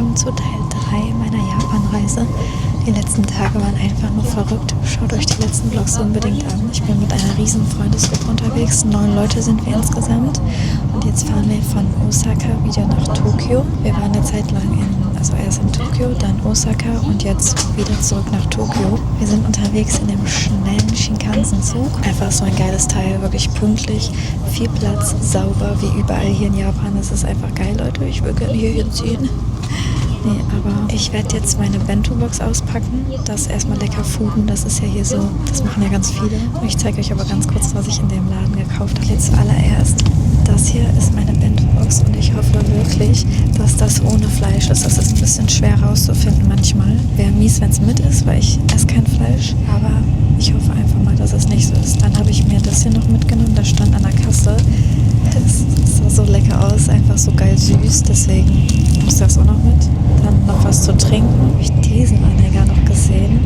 willkommen zu Teil 3 meiner Japan-Reise. Die letzten Tage waren einfach nur verrückt. Schaut euch die letzten Vlogs unbedingt an. Ich bin mit einer riesen Freundesgruppe unterwegs. 9 Leute sind wir insgesamt. Und jetzt fahren wir von Osaka wieder nach Tokio. Wir waren eine Zeit lang erst in Tokio, dann Osaka und jetzt wieder zurück nach Tokio. Wir sind unterwegs in dem schnellen Shinkansen-Zug. Einfach so ein geiles Teil, wirklich pünktlich, viel Platz, sauber, wie überall hier in Japan. Es ist einfach geil, Leute. Ich will gerne hier hinziehen. Nee, aber ich werde jetzt meine Bento-Box auspacken. Das ist erstmal lecker fooden. Das ist ja hier so, das machen ja ganz viele. Und ich zeige euch aber ganz kurz, was ich in dem Laden gekauft habe. Jetzt zuallererst, das hier ist meine Bento-Box und ich hoffe wirklich, dass das ohne Fleisch ist. Das ist ein bisschen schwer rauszufinden manchmal. Wäre mies, wenn es mit ist, weil ich esse kein Fleisch. Aber ich hoffe einfach mal, dass es nicht so ist. Dann habe ich mir das hier noch mitgenommen. Das stand an der Kasse. Das sah so lecker aus, einfach so geil süß. Deswegen muss das auch noch mit. Dann noch was zu trinken. Habe ich diesen Anhänger noch gesehen.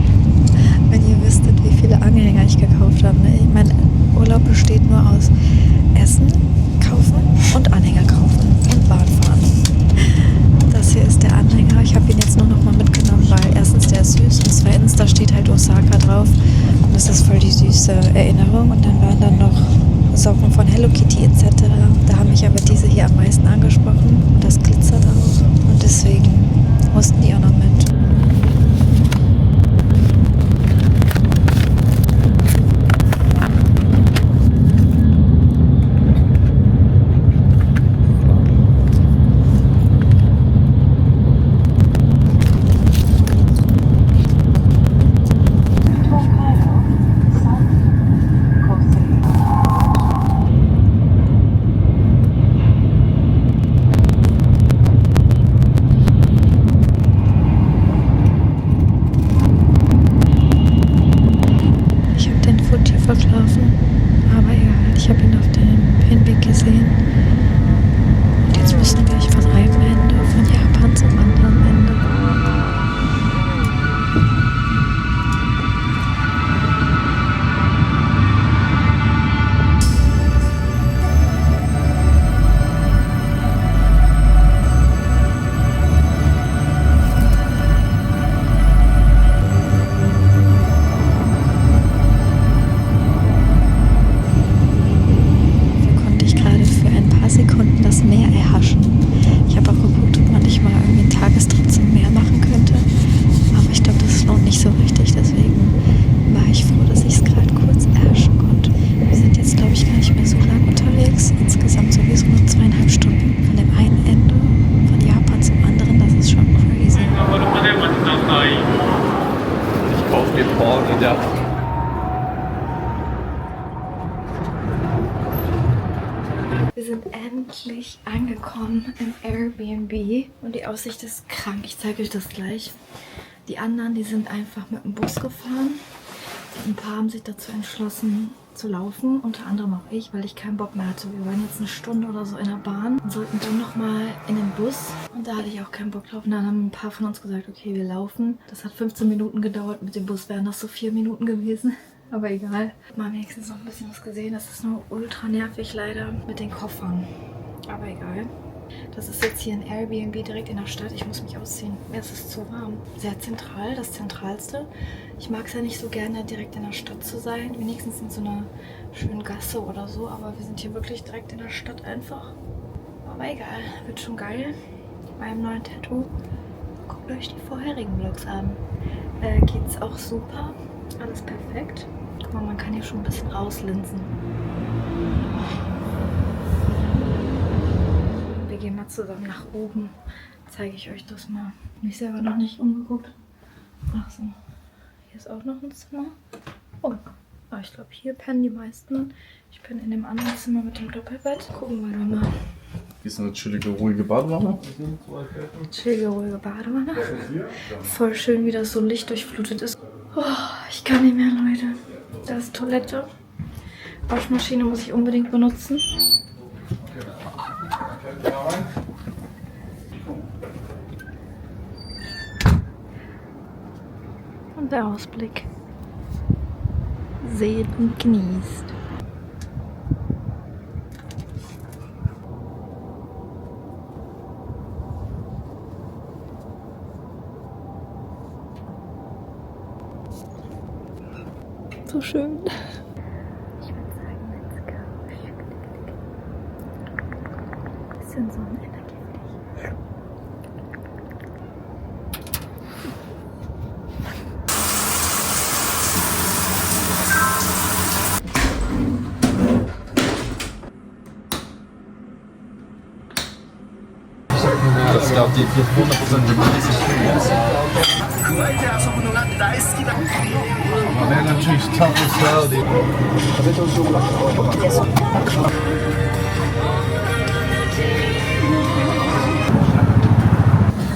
Wenn ihr wüsstet, wie viele Anhänger ich gekauft habe. Ne? Mein Urlaub besteht nur aus Essen, kaufen und Anhänger kaufen und Bahn fahren. Das hier ist der Anhänger. Ich habe ihn jetzt nur noch mal mitgenommen, weil erstens der ist süß und zweitens da steht halt Osaka drauf. Und das ist voll die süße Erinnerung. Und dann waren dann noch Socken von Hello Kitty etc. Da haben mich aber diese hier am meisten angesprochen. Und das glitzert auch. Und deswegen mussten die auch noch mit. Verschlafen, aber egal, ich habe ihn auf dem Hinweg gesehen und jetzt müssen wir gleich von einem Ende von Japan zum anderen Ende. Sekunden das Meer erhaschen. Ich habe auch geguckt, ob man nicht mal irgendwie einen Tagestrip zum Meer machen könnte. Aber ich glaube, das lohnt nicht so richtig. Deswegen war ich froh, dass ich es gerade kurz erhaschen konnte. Wir sind jetzt, glaube ich, gar nicht mehr so lang unterwegs. Insgesamt sowieso nur 2,5 Stunden von dem einen Ende von Japan zum anderen. Das ist schon crazy. Ich kaufe den Porn wieder. Wir sind endlich angekommen im Airbnb und die Aussicht ist krank. Ich zeige euch das gleich. Die anderen, die sind einfach mit dem Bus gefahren. Ein paar haben sich dazu entschlossen zu laufen, unter anderem auch ich, weil ich keinen Bock mehr hatte. Wir waren jetzt eine Stunde oder so in der Bahn und sollten dann nochmal in den Bus. Und da hatte ich auch keinen Bock drauf. Und dann haben ein paar von uns gesagt, okay, wir laufen. Das hat 15 Minuten gedauert. Mit dem Bus wären das so 4 Minuten gewesen. Aber egal. Mal wenigstens noch ein bisschen was gesehen. Das ist nur ultra nervig leider mit den Koffern. Aber egal. Das ist jetzt hier ein Airbnb direkt in der Stadt. Ich muss mich ausziehen. Mir ist es zu warm. Sehr zentral, das Zentralste. Ich mag es ja nicht so gerne, direkt in der Stadt zu sein. Wenigstens in so einer schönen Gasse oder so. Aber wir sind hier wirklich direkt in der Stadt einfach. Aber egal. Wird schon geil. Bei einem neuen Tattoo. Guckt euch die vorherigen Vlogs an. Geht's auch super. Alles perfekt. Guck mal, man kann hier schon ein bisschen rauslinsen. Wir gehen mal zusammen nach oben. Zeige ich euch das mal. Mich selber noch nicht umgeguckt. Ach so. Hier ist auch noch ein Zimmer. Oh. Ich glaube, hier pennen die meisten. Ich bin in dem anderen Zimmer mit dem Doppelbett. Gucken wir mal. Hier ist eine chillige, ruhige Badewanne. Chillige, ruhige Badewanne. Voll schön, wie das so lichtdurchflutet ist. Oh, ich kann nicht mehr, Leute. Da ist Toilette. Waschmaschine muss ich unbedingt benutzen. Und der Ausblick. Seht und genießt. so schön. Ich würde sagen, let's go. Bisschen Sonnenenergie. Ich glaube, die 400% sind man wäre natürlich tough as hell.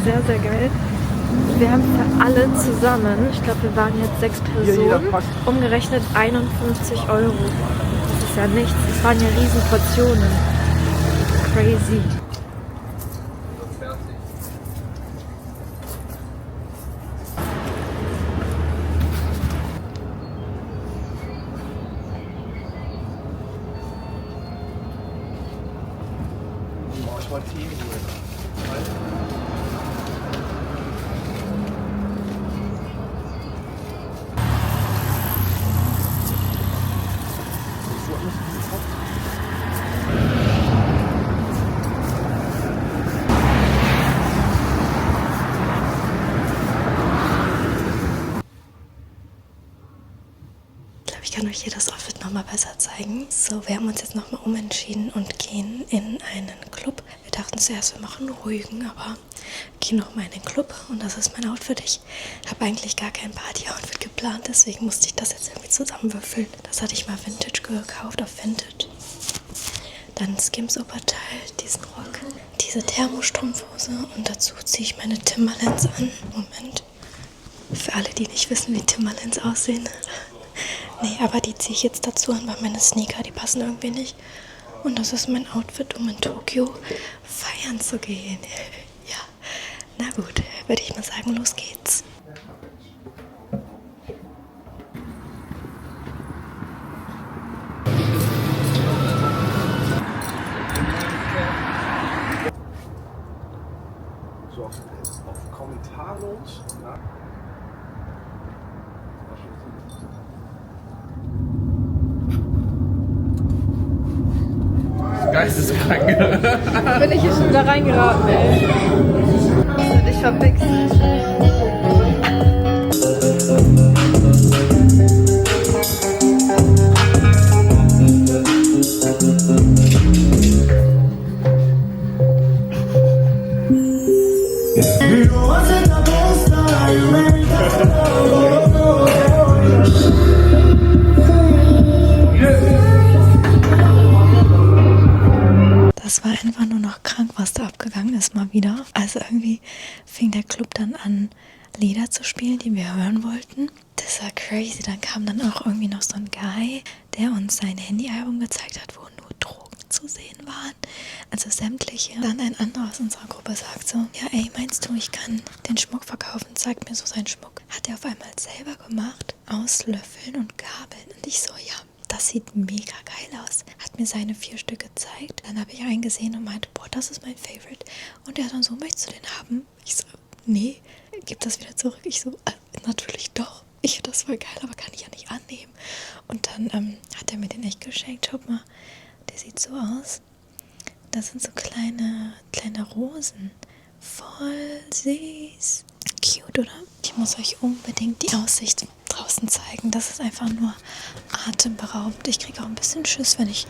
Sehr, sehr geil. Wir haben für alle zusammen, ich glaube, wir waren jetzt 6 Personen, umgerechnet 51 €. Das ist ja nichts. Das waren ja riesen Portionen. Crazy. Ich kann euch hier das Outfit nochmal besser zeigen. So, wir haben uns jetzt nochmal umentschieden und gehen in einen Club. Wir dachten zuerst, wir machen einen ruhigen, aber gehen nochmal in den Club und das ist mein Outfit. Ich habe eigentlich gar kein Party-Outfit geplant, deswegen musste ich das jetzt irgendwie zusammenwürfeln. Das hatte ich mal Vintage gekauft auf Vintage. Dann Skims Oberteil, diesen Rock, diese Thermostrumpfhose und dazu ziehe ich meine Timberlands an. Moment. Für alle, die nicht wissen, wie Timberlands aussehen. Nee, aber die ziehe ich jetzt dazu an, weil meine Sneaker, die passen irgendwie nicht. Und das ist mein Outfit, um in Tokio feiern zu gehen. Ja, na gut, würde ich mal sagen, los geht's. So auf kommentarlos. Geisteskrank. Bin ich hier schon wieder reingeraten, ey. Hast du dich verpixt? Das war einfach nur noch krank, was da abgegangen ist mal wieder. Also irgendwie fing der Club dann an, Lieder zu spielen, die wir hören wollten. Das war crazy. Dann kam dann auch irgendwie noch so ein Guy, der uns sein Handyalbum gezeigt hat, wo nur Drogen zu sehen waren. Also sämtliche. Dann ein anderer aus unserer Gruppe sagt so, ja ey, meinst du, ich kann den Schmuck verkaufen? Zeigt mir so seinen Schmuck. Hat er auf einmal selber gemacht, aus Löffeln und Gabeln. Und ich so, ja, das sieht mega geil aus. Hat mir seine 4 Stück gezeigt. Dann habe ich einen gesehen und meinte, boah, das ist mein Favorite. Und er dann so, möchtest du den haben? Ich so, nee, gib das wieder zurück. Ich so, natürlich doch. Ich finde das voll geil, aber kann ich ja nicht annehmen. Und dann hat er mir den echt geschenkt. Schaut mal, der sieht so aus. Das sind so kleine Rosen. Voll süß. Cute, oder? Ich muss euch unbedingt die Aussicht draußen zeigen. Das ist einfach nur atemberaubend. Ich kriege auch ein bisschen Schiss, wenn ich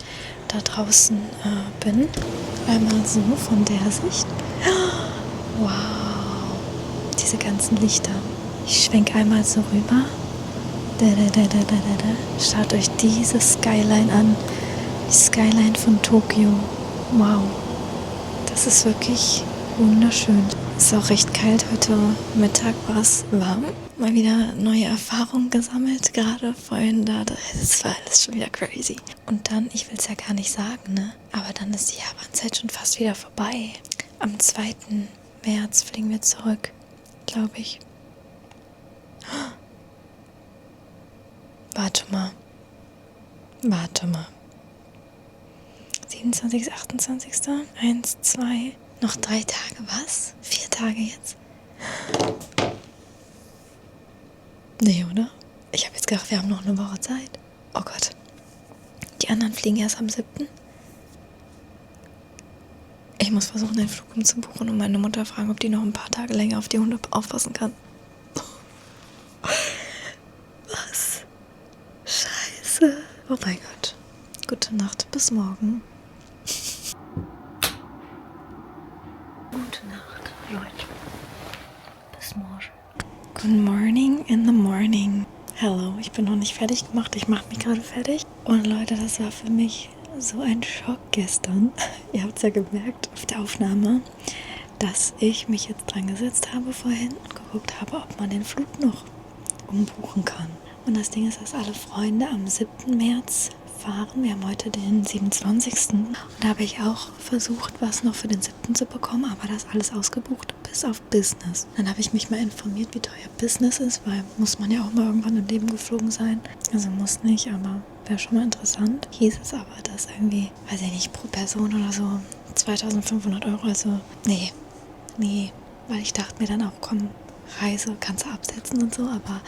da draußen bin. Einmal so von der Sicht. Wow. Diese ganzen Lichter. Ich schwenke einmal so rüber. Schaut euch diese Skyline an. Die Skyline von Tokio. Wow. Das ist wirklich wunderschön. Ist auch recht kalt. Heute Mittag war es warm. Mal wieder neue Erfahrungen gesammelt. Gerade vorhin da. Das war alles schon wieder crazy. Und dann, ich will es ja gar nicht sagen, ne? Aber dann ist die Japanzeit schon fast wieder vorbei. Am 2. März fliegen wir zurück. Glaube ich. Warte mal. 27., 28., 1, 2, noch 3 Tage, was? 4 Tage jetzt? Nee, oder? Ich habe jetzt gedacht, wir haben noch eine Woche Zeit. Oh Gott. Die anderen fliegen erst am 7. Ich muss versuchen, den Flug umzubuchen und meine Mutter fragen, ob die noch ein paar Tage länger auf die Hunde aufpassen kann. Was? Scheiße. Oh mein Gott. Gute Nacht, bis morgen. Gute Nacht, Leute. Bis morgen. Good morning in the morning. Hello, ich bin noch nicht fertig gemacht. Ich mache mich gerade fertig. Und Leute, das war für mich so ein Schock gestern. Ihr habt es ja gemerkt auf der Aufnahme, dass ich mich jetzt dran gesetzt habe vorhin und geguckt habe, ob man den Flug noch umbuchen kann. Und das Ding ist, dass alle Freunde am 7. März fahren. Wir haben heute den 27. Und da habe ich auch versucht, was noch für den 7. zu bekommen, aber das alles ausgebucht, bis auf Business. Dann habe ich mich mal informiert, wie teuer Business ist, weil muss man ja auch mal irgendwann im Leben geflogen sein. Also muss nicht, aber wäre schon mal interessant. Hieß es aber, dass irgendwie, weiß ich nicht, pro Person oder so 2.500 Euro, also nee, weil ich dachte mir dann auch, komm, Reise kannst du absetzen und so, aber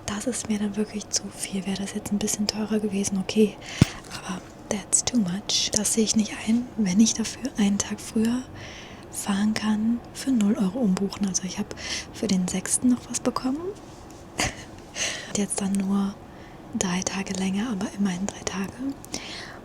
das ist mir dann wirklich zu viel. Wäre das jetzt ein bisschen teurer gewesen, okay, aber that's too much. Das sehe ich nicht ein, wenn ich dafür einen Tag früher fahren kann, für 0 Euro umbuchen. Also ich habe für den 6. noch was bekommen. Jetzt dann nur 3 Tage länger, aber immerhin 3 Tage.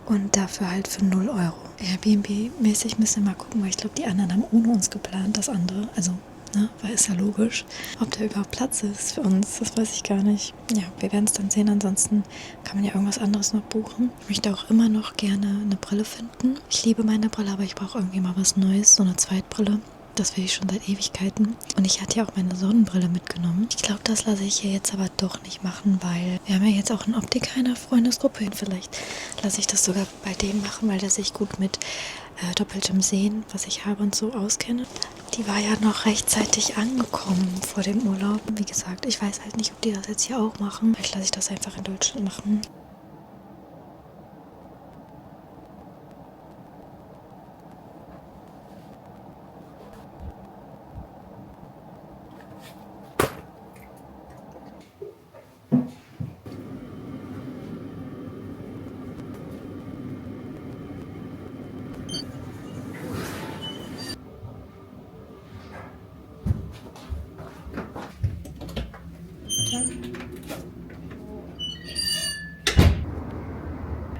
Und dafür halt für 0 Euro. Airbnb-mäßig müssen wir mal gucken, weil ich glaube, die anderen haben ohne uns geplant, das andere. Also, ne, weil ist ja logisch. Ob da überhaupt Platz ist für uns, das weiß ich gar nicht. Ja, wir werden es dann sehen. Ansonsten kann man ja irgendwas anderes noch buchen. Ich möchte auch immer noch gerne eine Brille finden. Ich liebe meine Brille, aber ich brauche irgendwie mal was Neues, so eine Zweitbrille. Das will ich schon seit Ewigkeiten. Und ich hatte ja auch meine Sonnenbrille mitgenommen. Ich glaube, das lasse ich hier jetzt aber doch nicht machen, weil wir haben ja jetzt auch einen Optiker in der Freundesgruppe. Und vielleicht lasse ich das sogar bei dem machen, weil der sich gut mit doppeltem Sehen, was ich habe und so auskenne. Die war ja noch rechtzeitig angekommen vor dem Urlaub. Wie gesagt, ich weiß halt nicht, ob die das jetzt hier auch machen. Vielleicht lasse ich das einfach in Deutschland machen.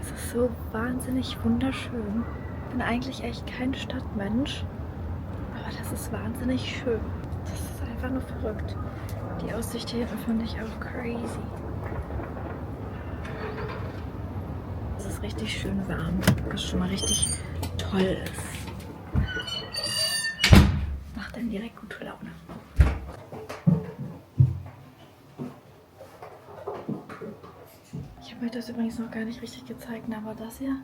Es ist so wahnsinnig wunderschön. Ich bin eigentlich echt kein Stadtmensch, aber das ist wahnsinnig schön. Das ist einfach nur verrückt. Die Aussicht hier finde ich auch crazy. Es ist richtig schön warm, was schon mal richtig toll ist. Macht dann direkt gute Laune. Ich habe euch das übrigens noch gar nicht richtig gezeigt, aber das hier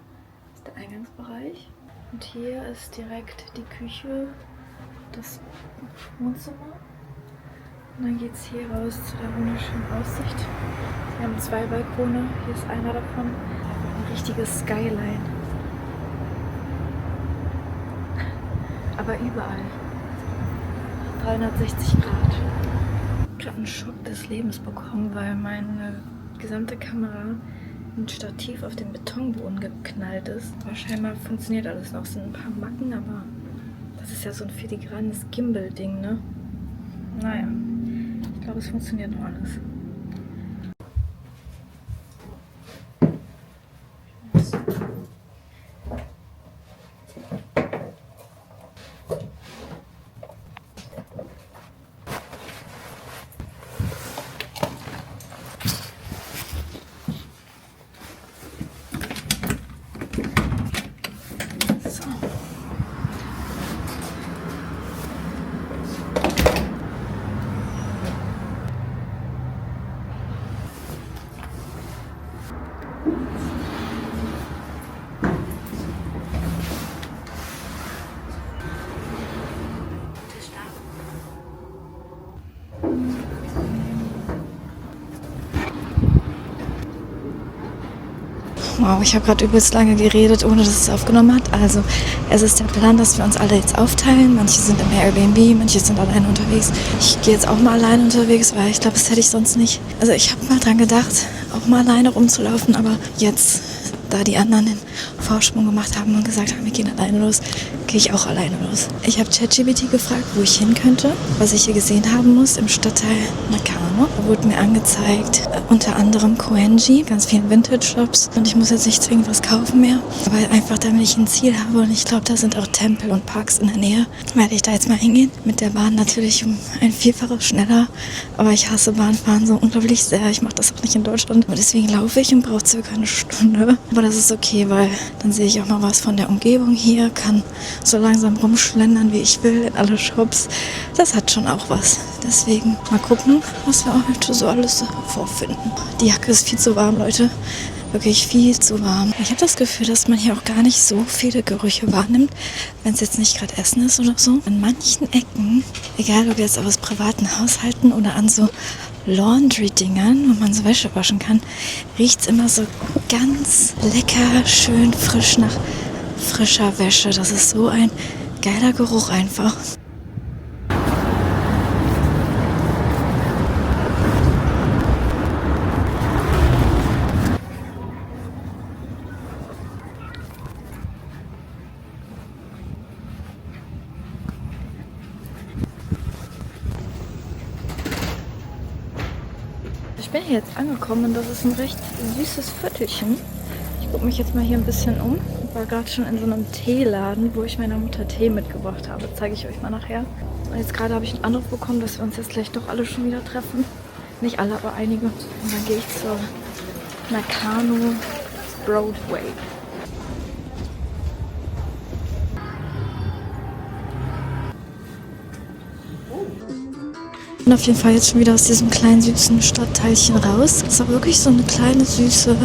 ist der Eingangsbereich. Und hier ist direkt die Küche, das Wohnzimmer. Und dann geht es hier raus zu der wunderschönen Aussicht. Wir haben 2 Balkone, hier ist einer davon. Ein richtiges Skyline. Aber überall. 360 Grad. Ich habe gerade einen Schock des Lebens bekommen, weil meine gesamte Kamera ein Stativ auf den Betonboden geknallt ist. Aber scheinbar funktioniert alles noch. Es sind ein paar Macken, aber das ist ja so ein filigranes Gimbal-Ding, ne? Naja, ich glaube, es funktioniert noch alles. Wow, ich habe gerade übelst lange geredet, ohne dass es aufgenommen hat. Also, es ist der Plan, dass wir uns alle jetzt aufteilen. Manche sind im Airbnb, manche sind alleine unterwegs. Ich gehe jetzt auch mal alleine unterwegs, weil ich glaube, das hätte ich sonst nicht. Also, ich habe mal dran gedacht, auch mal alleine rumzulaufen, aber jetzt, da die anderen den Vorsprung gemacht haben und gesagt haben, wir gehen alleine los, gehe ich auch alleine los. Ich habe ChatGPT gefragt, wo ich hin könnte, was ich hier gesehen haben muss im Stadtteil Nakano. Da wurde mir angezeigt, unter anderem Koenji, ganz vielen Vintage-Shops. Und ich muss jetzt nicht zwingend was kaufen mehr, aber einfach damit ich ein Ziel habe. Und ich glaube, da sind auch Tempel und Parks in der Nähe. Werde ich da jetzt mal hingehen. Mit der Bahn natürlich um ein Vielfaches schneller. Aber ich hasse Bahnfahren so unglaublich sehr. Ich mache das auch nicht in Deutschland. Und deswegen laufe ich und brauche circa eine Stunde. Aber das ist okay, weil dann sehe ich auch mal was von der Umgebung hier, kann so langsam rumschlendern, wie ich will, in alle Shops. Das hat schon auch was. Deswegen mal gucken, was wir heute so alles vorfinden. Die Jacke ist viel zu warm, Leute. Wirklich viel zu warm. Ich habe das Gefühl, dass man hier auch gar nicht so viele Gerüche wahrnimmt, wenn es jetzt nicht gerade Essen ist oder so. An manchen Ecken, egal ob jetzt aus privaten Haushalten oder an so Laundry-Dingern, wo man so Wäsche waschen kann, riecht es immer so ganz lecker, schön frisch nach frischer Wäsche. Das ist so ein geiler Geruch einfach. Ich bin hier jetzt angekommen und das ist ein recht süßes Viertelchen. Ich gucke mich jetzt mal hier ein bisschen um. Ich war gerade schon in so einem Teeladen, wo ich meiner Mutter Tee mitgebracht habe. Zeige ich euch mal nachher. Und jetzt gerade habe ich einen Anruf bekommen, dass wir uns jetzt gleich doch alle schon wieder treffen. Nicht alle, aber einige. Und dann gehe ich zur Nakano Broadway. Ich bin auf jeden Fall jetzt schon wieder aus diesem kleinen süßen Stadtteilchen raus. Es war wirklich so eine kleine süße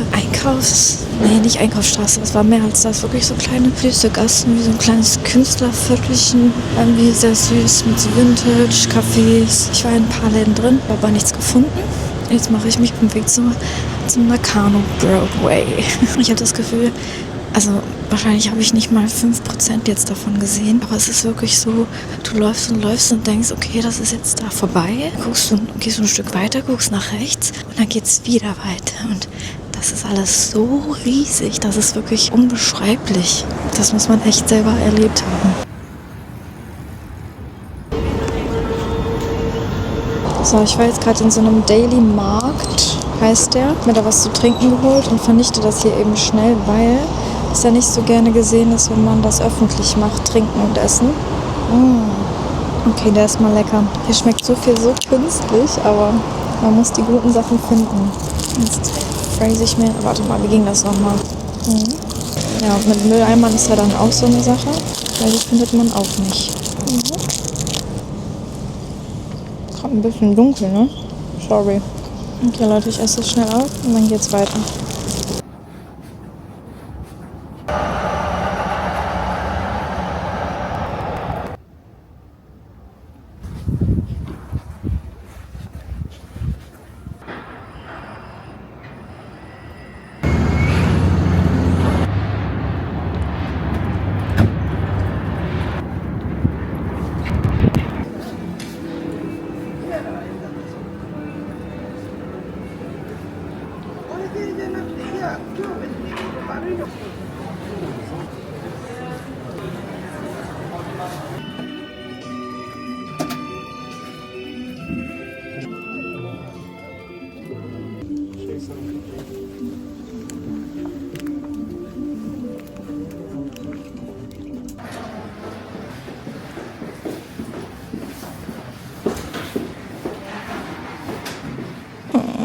nicht Einkaufsstraße, das war mehr als das. Wirklich so kleine süße Gassen, wie so ein kleines Künstlerviertelchen. Irgendwie sehr süß mit so Vintage-Cafés. Ich war in ein paar Läden drin, habe aber nichts gefunden. Jetzt mache ich mich auf den Weg zum Nakano Broadway. Ich habe das Gefühl, also wahrscheinlich habe ich nicht mal 5% jetzt davon gesehen, aber es ist wirklich so, du läufst und denkst, okay, das ist jetzt da vorbei, gehst du ein Stück weiter, guckst nach rechts und dann geht's wieder weiter und das ist alles so riesig, das ist wirklich unbeschreiblich. Das muss man echt selber erlebt haben. So, ich war jetzt gerade in so einem Daily Markt, heißt der, hab mir da was zu trinken geholt und vernichte das hier eben schnell, weil ist ja nicht so gerne gesehen ist, wenn man das öffentlich macht, trinken und essen. Okay, der ist mal lecker. Hier schmeckt so viel so künstlich, aber man muss die guten Sachen finden. Jetzt phrase ich mir, warte mal, wie ging das nochmal? Ja, mit Mülleimern ist ja dann auch so eine Sache, weil die findet man auch nicht. Gerade ein bisschen dunkel, ne? Sorry. Okay, Leute, ich esse es schnell auf und dann geht's weiter.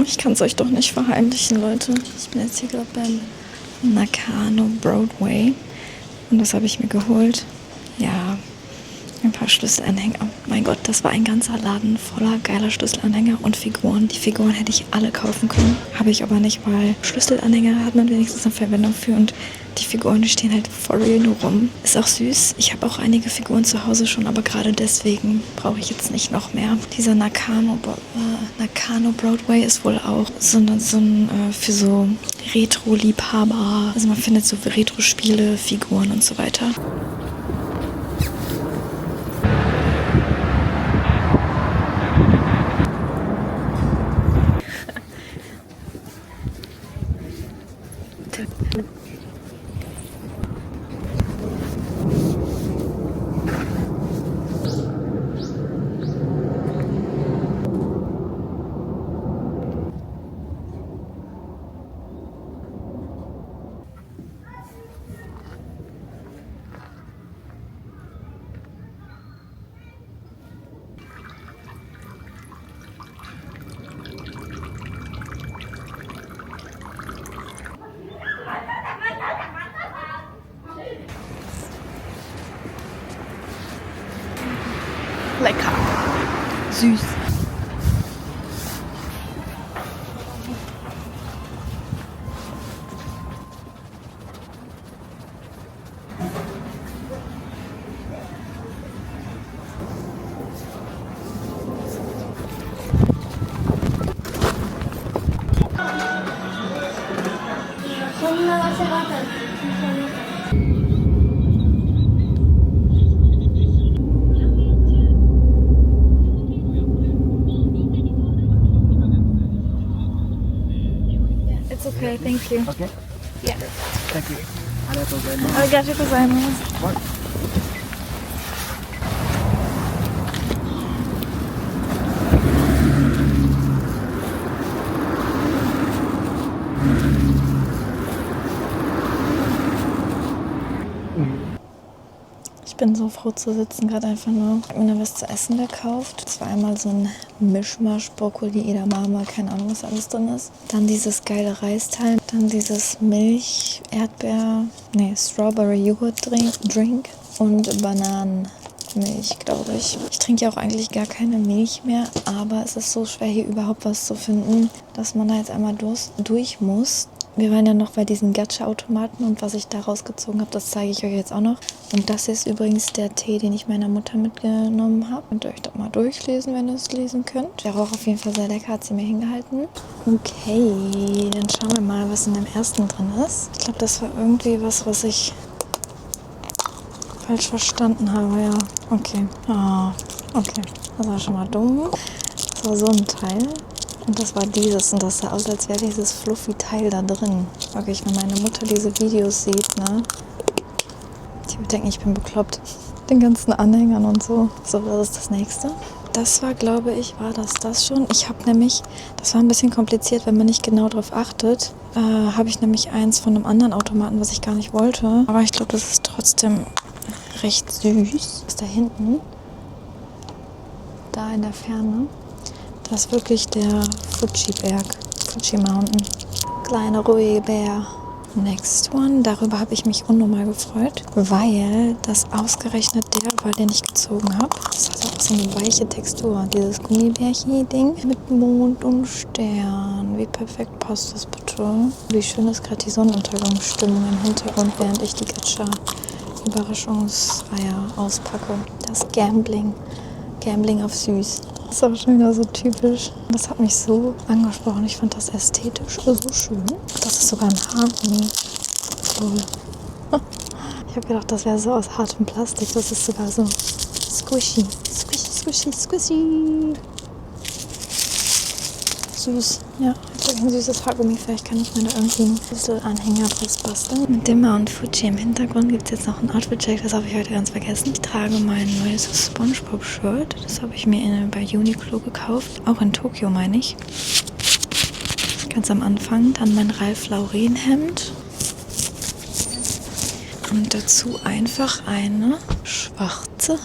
Ich kann es euch doch nicht verheimlichen, Leute. Ich bin jetzt hier gerade beim Nakano Broadway und das habe ich mir geholt. Ja, ein paar Schlüsselanhänger. Mein Gott, das war ein ganzer Laden voller geiler Schlüsselanhänger und Figuren. Die Figuren hätte ich alle kaufen können, habe ich aber nicht, weil Schlüsselanhänger hat man wenigstens eine Verwendung für und die Figuren, die stehen halt for real nur rum. Ist auch süß. Ich habe auch einige Figuren zu Hause schon, aber gerade deswegen brauche ich jetzt nicht noch mehr. Dieser Nakano Broadway ist wohl auch so ein für so Retro-Liebhaber. Also man findet so Retro-Spiele, Figuren und so weiter. Lecker. Süß. It's okay, thank you. Okay. Yeah. Thank you. Arigatou Arigatou gozaimasu. Ich bin so froh zu sitzen, gerade einfach nur. Ich habe mir was zu essen gekauft. Das war einmal so ein Mischmasch, Brokkoli, Edamame, keine Ahnung, was alles drin ist. Dann dieses geile Reisteil. Dann dieses Strawberry-Joghurt-Drink und Bananenmilch, glaube ich. Ich trinke ja auch eigentlich gar keine Milch mehr, aber es ist so schwer, hier überhaupt was zu finden, dass man da jetzt einmal durch muss. Wir waren ja noch bei diesen Gacha-Automaten und was ich da rausgezogen habe, das zeige ich euch jetzt auch noch. Und das ist übrigens der Tee, den ich meiner Mutter mitgenommen habe. Könnt ihr euch das mal durchlesen, wenn ihr es lesen könnt. Der roch auf jeden Fall sehr lecker, hat sie mir hingehalten. Okay, dann schauen wir mal, was in dem ersten drin ist. Ich glaube, das war irgendwie was ich falsch verstanden habe, ja. Okay. Okay. Das war schon mal dumm. Das war so ein Teil. Und das war dieses. Und das sah aus, als wäre dieses fluffy Teil da drin. Wirklich, wenn meine Mutter diese Videos sieht, ne? Die wird denken, ich bin bekloppt. Den ganzen Anhängern und so. So, das ist das nächste. Das war, glaube ich, das schon. Ich habe nämlich, das war ein bisschen kompliziert, wenn man nicht genau darauf achtet, habe ich nämlich eins von einem anderen Automaten, was ich gar nicht wollte. Aber ich glaube, das ist trotzdem recht süß. Das ist da hinten. Da in der Ferne. Das ist wirklich der Fuji-Berg. Fuji Mountain. Kleiner ruhige Bär. Next one. Darüber habe ich mich unnormal gefreut, weil das ausgerechnet der war, den ich gezogen habe. Das hat auch so eine weiche Textur. Dieses Gummibärchen-Ding mit Mond und Stern. Wie perfekt passt das bitte? Wie schön ist gerade die Sonnenuntergangsstimmung im Hintergrund, während ich die Gacha-Überraschungsreihe auspacke. Das Gambling. Gambling auf süß. Das ist auch schon wieder so typisch. Das hat mich so angesprochen. Ich fand das ästhetisch so schön. Das ist sogar ein Hartmoni. Toll. Ich habe gedacht, das wäre so aus hartem Plastik. Das ist sogar so squishy. Squishy, squishy, squishy. Süß. Ja, ein süßes Haargummi. Vielleicht kann ich mir da irgendwie einen Schlüsselanhänger draus basteln. Mit dem Mount Fuji im Hintergrund gibt es jetzt noch einen Outfit-Check. Das habe ich heute ganz vergessen. Ich trage mein neues SpongeBob-Shirt. Das habe ich mir bei Uniqlo gekauft. Auch in Tokio, meine ich. Ganz am Anfang. Dann mein Ralph Lauren-Hemd. Und dazu einfach eine schwarze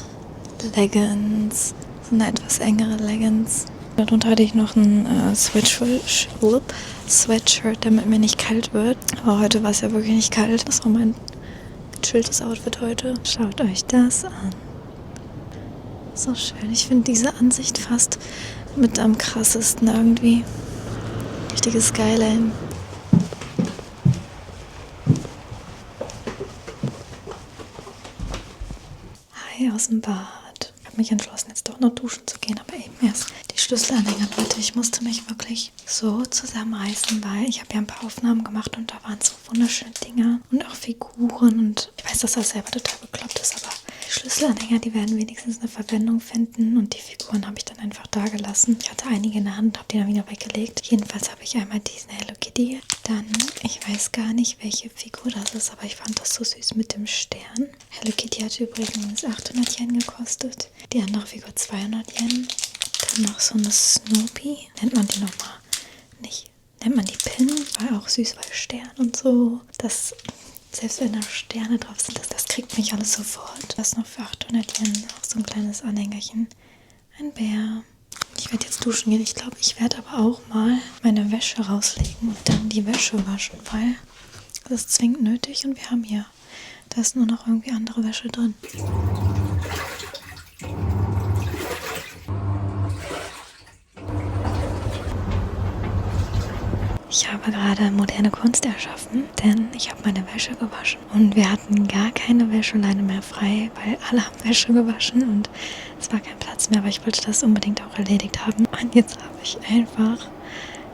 Leggings. So eine etwas engere Leggings. Darunter hatte ich noch ein Sweatshirt, damit mir nicht kalt wird. Aber heute war es ja wirklich nicht kalt. Das war mein gechilltes Outfit heute. Schaut euch das an. So schön. Ich finde diese Ansicht fast mit am krassesten irgendwie. Richtiges Skyline. Hi aus dem Bad. Ich habe mich entschlossen, jetzt doch noch duschen zu gehen, aber eben erst die Schlüsselanhänger. Leute, ich musste mich wirklich so zusammenreißen, weil ich habe ja ein paar Aufnahmen gemacht und da waren so wunderschöne Dinger und auch Figuren und ich weiß, dass das selber total bekloppt ist, aber die Schlüsselanhänger, die werden wenigstens eine Verwendung finden und die Figuren habe ich dann einfach da gelassen. Ich hatte einige in der Hand, habe die dann wieder weggelegt. Jedenfalls habe ich einmal diesen Hello Kitty. Dann, ich weiß gar nicht, welche Figur das ist, aber ich fand das so süß mit dem Stern. Hello Kitty hat übrigens 800 Yen gekostet. Die andere Figur 200 Yen. Dann noch so eine Snoopy. Nennt man die nochmal? Nicht. Nennt man die Pin? War auch süß, weil Stern und so. Das... Selbst wenn da Sterne drauf sind, das kriegt mich alles sofort. Das noch für 800 Yen, auch so ein kleines Anhängerchen. Ein Bär. Ich werde jetzt duschen gehen. Ich glaube, ich werde aber auch mal meine Wäsche rauslegen und dann die Wäsche waschen, weil das ist zwingend nötig und wir haben hier, da ist nur noch irgendwie andere Wäsche drin. Ich habe gerade moderne Kunst erschaffen, denn ich habe meine Wäsche gewaschen und wir hatten gar keine Wäscheleine mehr frei, weil alle haben Wäsche gewaschen und es war kein Platz mehr, aber ich wollte das unbedingt auch erledigt haben. Und jetzt habe ich einfach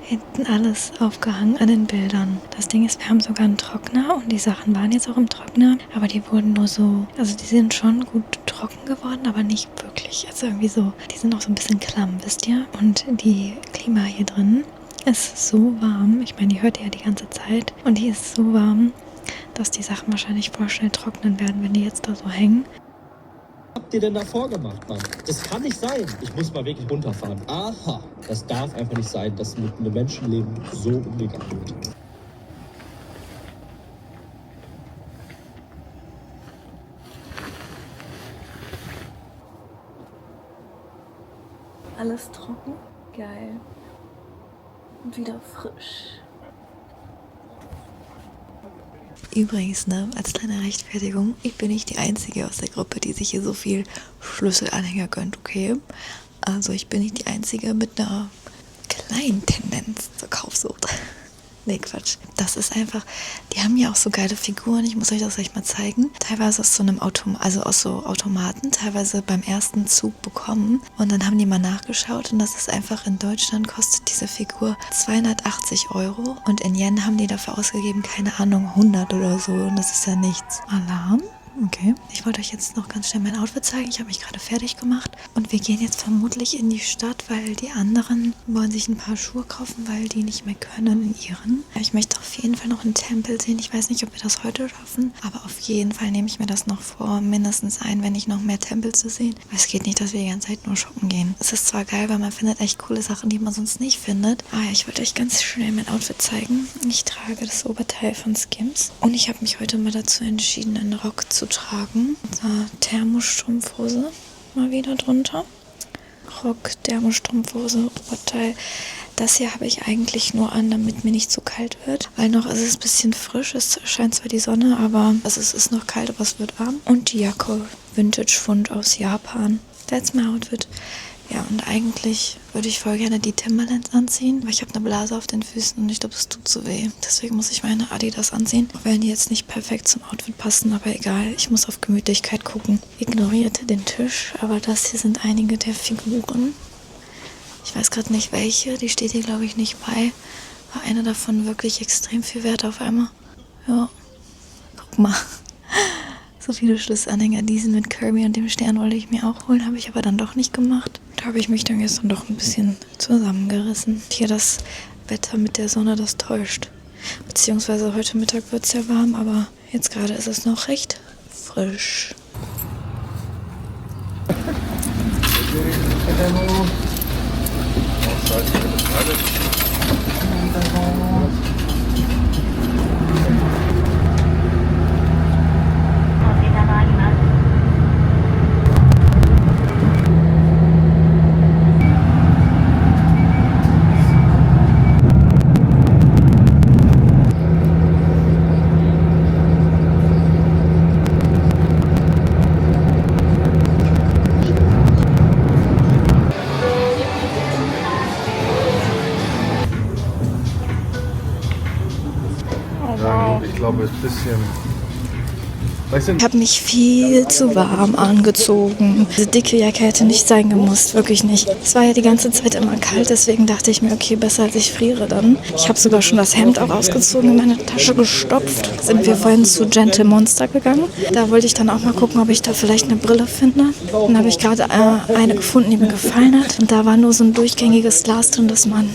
hinten alles aufgehangen an den Bildern. Das Ding ist, wir haben sogar einen Trockner und die Sachen waren jetzt auch im Trockner, aber die wurden nur so, also die sind schon gut trocken geworden, aber nicht wirklich. Also irgendwie so, die sind auch so ein bisschen klamm, wisst ihr? Und die Klima hier drin ist so warm, ich meine, die hört ihr ja die ganze Zeit und die ist so warm, dass die Sachen wahrscheinlich voll schnell trocknen werden, wenn die jetzt da so hängen. Was habt ihr denn da vorgemacht, Mann? Das kann nicht sein. Ich muss mal wirklich runterfahren. Aha, das darf einfach nicht sein, dass mit einem Menschenleben so umgegangen wird. Alles trocken, geil. Und wieder frisch. Übrigens, ne, als kleine Rechtfertigung, ich bin nicht die Einzige aus der Gruppe, die sich hier so viel Schlüsselanhänger gönnt, okay? Also ich bin nicht die Einzige mit einer kleinen Tendenz zur Kaufsucht. Nee, Quatsch. Das ist einfach, die haben ja auch so geile Figuren, ich muss euch das gleich mal zeigen. Teilweise aus so einem aus so Automaten, teilweise beim ersten Zug bekommen. Und dann haben die mal nachgeschaut und das ist einfach, in Deutschland kostet diese Figur 280 € und in Yen haben die dafür ausgegeben, keine Ahnung, 100 oder so und das ist ja nichts. Alarm? Okay. Ich wollte euch jetzt noch ganz schnell mein Outfit zeigen. Ich habe mich gerade fertig gemacht und wir gehen jetzt vermutlich in die Stadt, weil die anderen wollen sich ein paar Schuhe kaufen, weil die nicht mehr können in ihren. Ich möchte auf jeden Fall noch einen Tempel sehen. Ich weiß nicht, ob wir das heute schaffen, aber auf jeden Fall nehme ich mir das noch vor, mindestens wenn nicht noch mehr Tempel zu sehen. Weil es geht nicht, dass wir die ganze Zeit nur shoppen gehen. Es ist zwar geil, weil man findet echt coole Sachen, die man sonst nicht findet. Aber ich wollte euch ganz schnell mein Outfit zeigen. Ich trage das Oberteil von Skims und ich habe mich heute mal dazu entschieden, einen Rock zu tragen. Thermostrumpfhose mal wieder drunter. Rock, Thermostrumpfhose, Oberteil. Das hier habe ich eigentlich nur an, damit mir nicht zu kalt wird. Weil noch ist es ein bisschen frisch. Es scheint zwar die Sonne, aber es ist noch kalt, aber es wird warm. Und die Jacke, Vintage-Fund aus Japan. That's my outfit. Ja, und eigentlich würde ich voll gerne die Timberlands anziehen, weil ich habe eine Blase auf den Füßen und ich glaube, es tut so weh. Deswegen muss ich meine Adidas anziehen, auch wenn die jetzt nicht perfekt zum Outfit passen, aber egal, ich muss auf Gemütlichkeit gucken. Ignoriert den Tisch, aber das hier sind einige der Figuren. Ich weiß gerade nicht welche, die steht hier glaube ich nicht bei. War eine davon wirklich extrem viel wert auf einmal. Ja, guck mal. So viele Schlüsselanhänger, diesen mit Kirby und dem Stern wollte ich mir auch holen, habe ich aber dann doch nicht gemacht. Da habe ich mich dann gestern doch ein bisschen zusammengerissen. Hier das Wetter mit der Sonne, das täuscht. Beziehungsweise heute Mittag wird es ja warm, aber jetzt gerade ist es noch recht frisch. glaube, ein bisschen. Weißt du, Ich habe mich viel zu warm angezogen. Diese dicke Jacke hätte nicht sein gemusst, wirklich nicht. Es war ja die ganze Zeit immer kalt, deswegen dachte ich mir, okay, besser als ich friere dann. Ich habe sogar schon das Hemd auch ausgezogen, in meine Tasche gestopft. Sind wir vorhin zu Gentle Monster gegangen. Da wollte ich dann auch mal gucken, ob ich da vielleicht eine Brille finde. Dann habe ich gerade eine gefunden, die mir gefallen hat. Und da war nur so ein durchgängiges Glas drin, dass man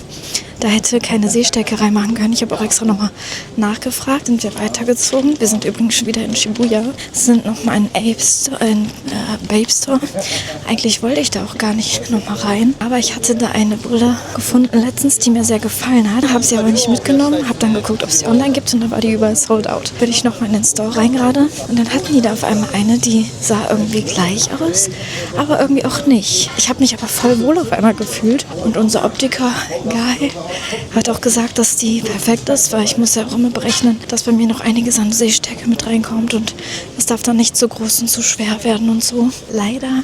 da hätte keine Sehstärke reinmachen können. Ich habe auch extra nochmal nachgefragt, sind wir weitergezogen. Wir sind übrigens schon wieder in Shibuya. Sind nochmal in Babe Store. Eigentlich wollte ich da auch gar nicht nochmal rein. Aber ich hatte da eine Brille gefunden letztens, die mir sehr gefallen hat. Habe sie aber nicht mitgenommen. Habe dann geguckt, ob es die online gibt und dann war die überall sold out. Bin ich nochmal in den Store rein gerade und dann hatten die da auf einmal eine, die sah irgendwie gleich aus, aber irgendwie auch nicht. Ich habe mich aber voll wohl auf einmal gefühlt und unser Optiker, Guy, hat auch gesagt, dass die perfekt ist, weil ich muss ja auch immer berechnen, dass bei mir noch einiges an Sehstärke mit reinkommt und es darf dann nicht zu groß und zu schwer werden und so. Leider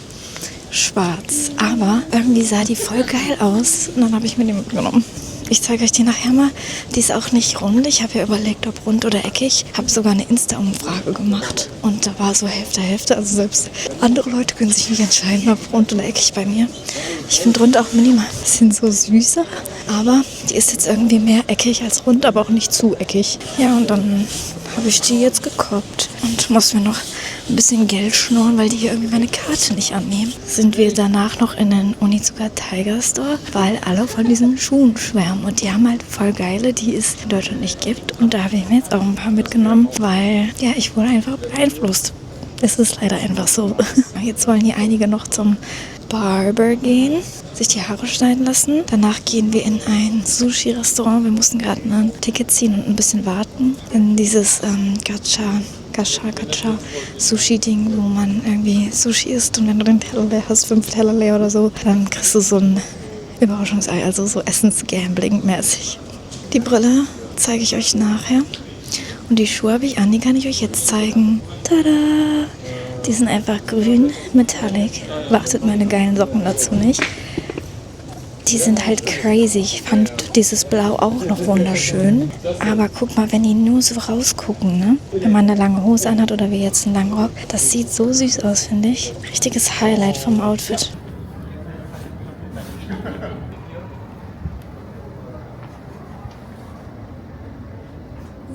schwarz, aber irgendwie sah die voll geil aus und dann habe ich mir die mitgenommen. Ich zeige euch die nachher mal. Die ist auch nicht rund. Ich habe ja überlegt, ob rund oder eckig. Habe sogar eine Insta-Umfrage gemacht. Und da war so Hälfte, Hälfte. Also selbst andere Leute können sich nicht entscheiden, ob rund oder eckig bei mir. Ich finde rund auch minimal ein bisschen so süßer. Aber die ist jetzt irgendwie mehr eckig als rund, aber auch nicht zu eckig. Ja, und dann habe ich die jetzt gekauft und muss mir noch ein bisschen Geld schnorren, weil die hier irgendwie meine Karte nicht annehmen. Sind wir danach noch in den Onitsuka Tiger Store, weil alle von diesen Schuhen schwärmen. Und die haben halt voll geile, die es in Deutschland nicht gibt. Und da habe ich mir jetzt auch ein paar mitgenommen, weil ja, ich wurde einfach beeinflusst. Es ist leider einfach so. Jetzt wollen hier einige noch zum Barber gehen, sich die Haare schneiden lassen. Danach gehen wir in ein Sushi-Restaurant. Wir mussten gerade ein Ticket ziehen und ein bisschen warten. In dieses Gacha Sushi-Ding, wo man irgendwie Sushi isst und wenn du den Teller leer hast, 5 Teller leer oder so, dann kriegst du so ein Überraschungsei, also so Essens-Gambling-mäßig. Die Brille zeige ich euch nachher. Und die Schuhe habe ich an, die kann ich euch jetzt zeigen. Tada! Die sind einfach grün, metallic. Wartet meine geilen Socken dazu nicht. Die sind halt crazy. Ich fand dieses Blau auch noch wunderschön. Aber guck mal, wenn die nur so rausgucken, ne? Wenn man eine lange Hose anhat oder wie jetzt einen langen Rock. Das sieht so süß aus, finde ich. Richtiges Highlight vom Outfit.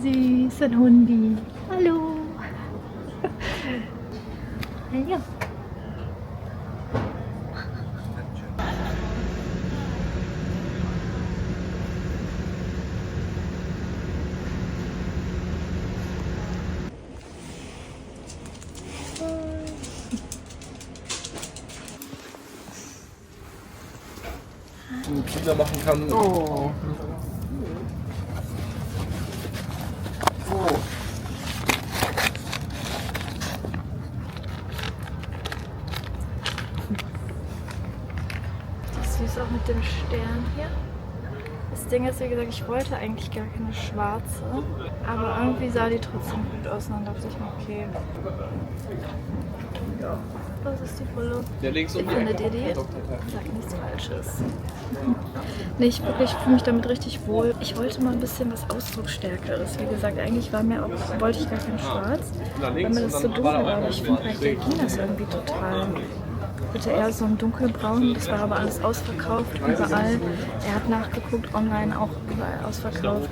Süßen Hundi. Hallo. Hallo. Kinder machen kann. Oh. Süß auch mit dem Stern hier. Das Ding ist, wie gesagt, ich wollte eigentlich gar keine schwarze, aber irgendwie sah die trotzdem gut aus und dann dachte ich mir, okay. Ja, das ist die Brille. Der links Wie findet ihr die? Sag nichts Falsches. Nee, ich fühle mich damit richtig wohl. Ich wollte mal ein bisschen was Ausdrucksstärkeres. Wie gesagt, eigentlich wollte ich gar kein Schwarz, weil mir das so dunkel war. Aber ich finde, bei der ging das irgendwie total. Bitte eher so ein dunkelbraun, das war aber alles ausverkauft, überall. Er hat nachgeguckt, online auch überall ausverkauft.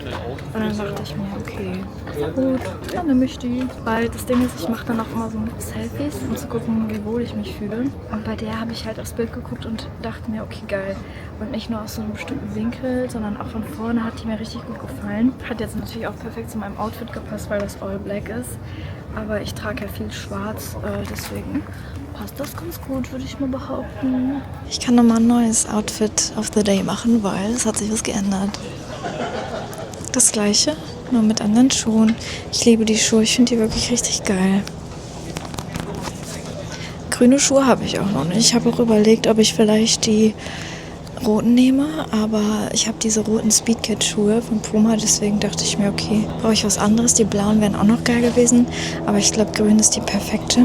Und dann dachte ich mir, okay, gut, dann nehme ich die. Weil das Ding ist, ich mache dann auch immer so Selfies, um zu gucken, wie wohl ich mich fühle. Und bei der habe ich halt aufs Bild geguckt und dachte mir, okay, geil. Und nicht nur aus so einem bestimmten Winkel, sondern auch von vorne hat die mir richtig gut gefallen. Hat jetzt natürlich auch perfekt zu meinem Outfit gepasst, weil das all black ist. Aber ich trage ja viel schwarz, deswegen passt das ganz gut, würde ich mal behaupten. Ich kann nochmal ein neues Outfit of the Day machen, weil es hat sich was geändert. Das gleiche, nur mit anderen Schuhen. Ich liebe die Schuhe, ich finde die wirklich richtig geil. Grüne Schuhe habe ich auch noch nicht. Ich habe auch überlegt, ob ich vielleicht die roten nehme, aber ich habe diese roten Speedcat-Schuhe von Puma, deswegen dachte ich mir, okay, brauche ich was anderes. Die blauen wären auch noch geil gewesen, aber ich glaube, grün ist die perfekte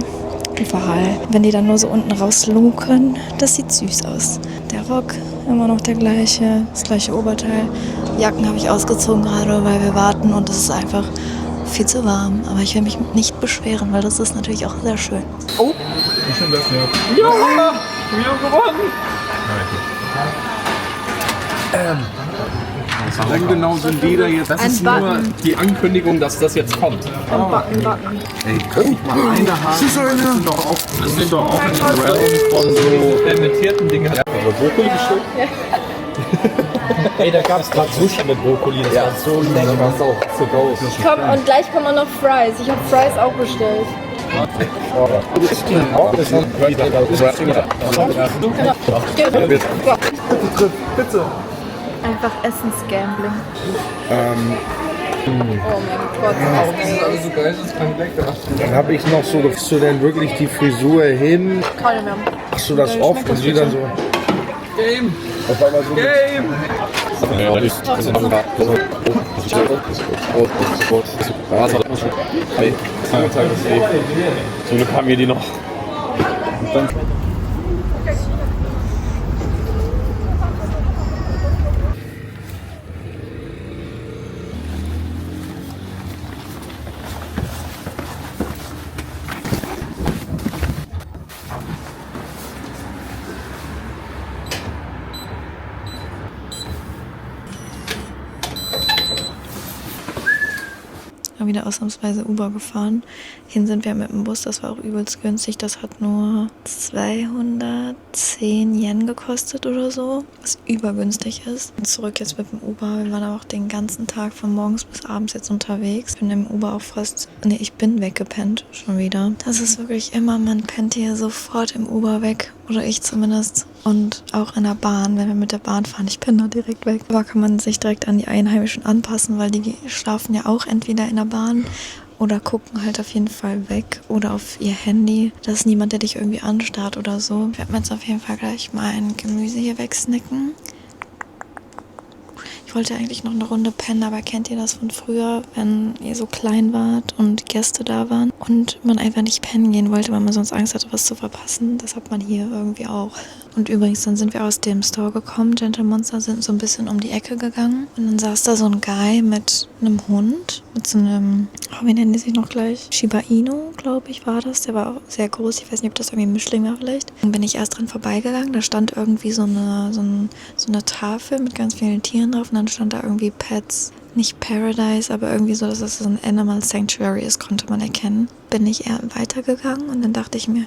Wahl. Wenn die dann nur so unten rausluken, das sieht süß aus. Der Rock, immer noch der gleiche, das gleiche Oberteil. Jacken habe ich ausgezogen gerade, weil wir warten und es ist einfach viel zu warm, aber ich will mich nicht beschweren, weil das ist natürlich auch sehr schön. Oh! Wie schön das ja. Ja! Wir haben gewonnen! Warum genau sind die da jetzt? Das ist nur die Ankündigung, dass das jetzt kommt. Ey, kann ich mal eine haben? Das sind doch auch von so fermentierten Dingen. Ja, aber Brokkoli bestimmt? Ey, da gab's gerade Sushi mit Brokkoli, das war so lecker. Das ist auch zu groß. Komm, und gleich kommen auch noch Fries. Ich habe Fries auch bestellt. Einfach Essensgambling. Oh mein Gott. Warum ist das alles so geisteskrank lecker? Dann habe ich noch so, kriegst du denn wirklich die Frisur hin? Keine mehr. Machst du das oft und sie dann so Game! auf einmal so Game! Zum Glück haben wir die noch. Wieder ausnahmsweise Uber gefahren. Hin sind wir mit dem Bus, das war auch übelst günstig. Das hat nur 210 Yen gekostet oder so, was übergünstig ist. Und zurück jetzt mit dem Uber. Wir waren auch den ganzen Tag von morgens bis abends jetzt unterwegs. Ich bin im Uber auch ich bin weggepennt schon wieder. Das ist wirklich immer, man pennt hier sofort im Uber weg. Oder ich zumindest. Und auch in der Bahn, wenn wir mit der Bahn fahren. Ich bin da direkt weg. Aber kann man sich direkt an die Einheimischen anpassen, weil die schlafen ja auch entweder in der Bahn oder gucken halt auf jeden Fall weg oder auf ihr Handy. Da ist niemand, der dich irgendwie anstarrt oder so. Ich werde mir jetzt auf jeden Fall gleich mal ein Gemüse hier wegsnacken. Ich wollte eigentlich noch eine Runde pennen, aber kennt ihr das von früher, wenn ihr so klein wart und Gäste da waren und man einfach nicht pennen gehen wollte, weil man sonst Angst hatte, was zu verpassen? Das hat man hier irgendwie auch. Und übrigens, dann sind wir aus dem Store gekommen, Gentle Monster, sind so ein bisschen um die Ecke gegangen und dann saß da so ein Guy mit einem Hund, mit so einem, wie nennen die sich noch gleich? Shiba Inu, glaube ich, war das. Der war auch sehr groß, ich weiß nicht, ob das irgendwie ein Mischling war vielleicht. Dann bin ich erst dran vorbeigegangen, da stand irgendwie so eine Tafel mit ganz vielen Tieren drauf und dann stand da irgendwie Pets. Nicht Paradise, aber irgendwie so, dass es so ein Animal Sanctuary ist, konnte man erkennen. Bin ich eher weitergegangen und dann dachte ich mir,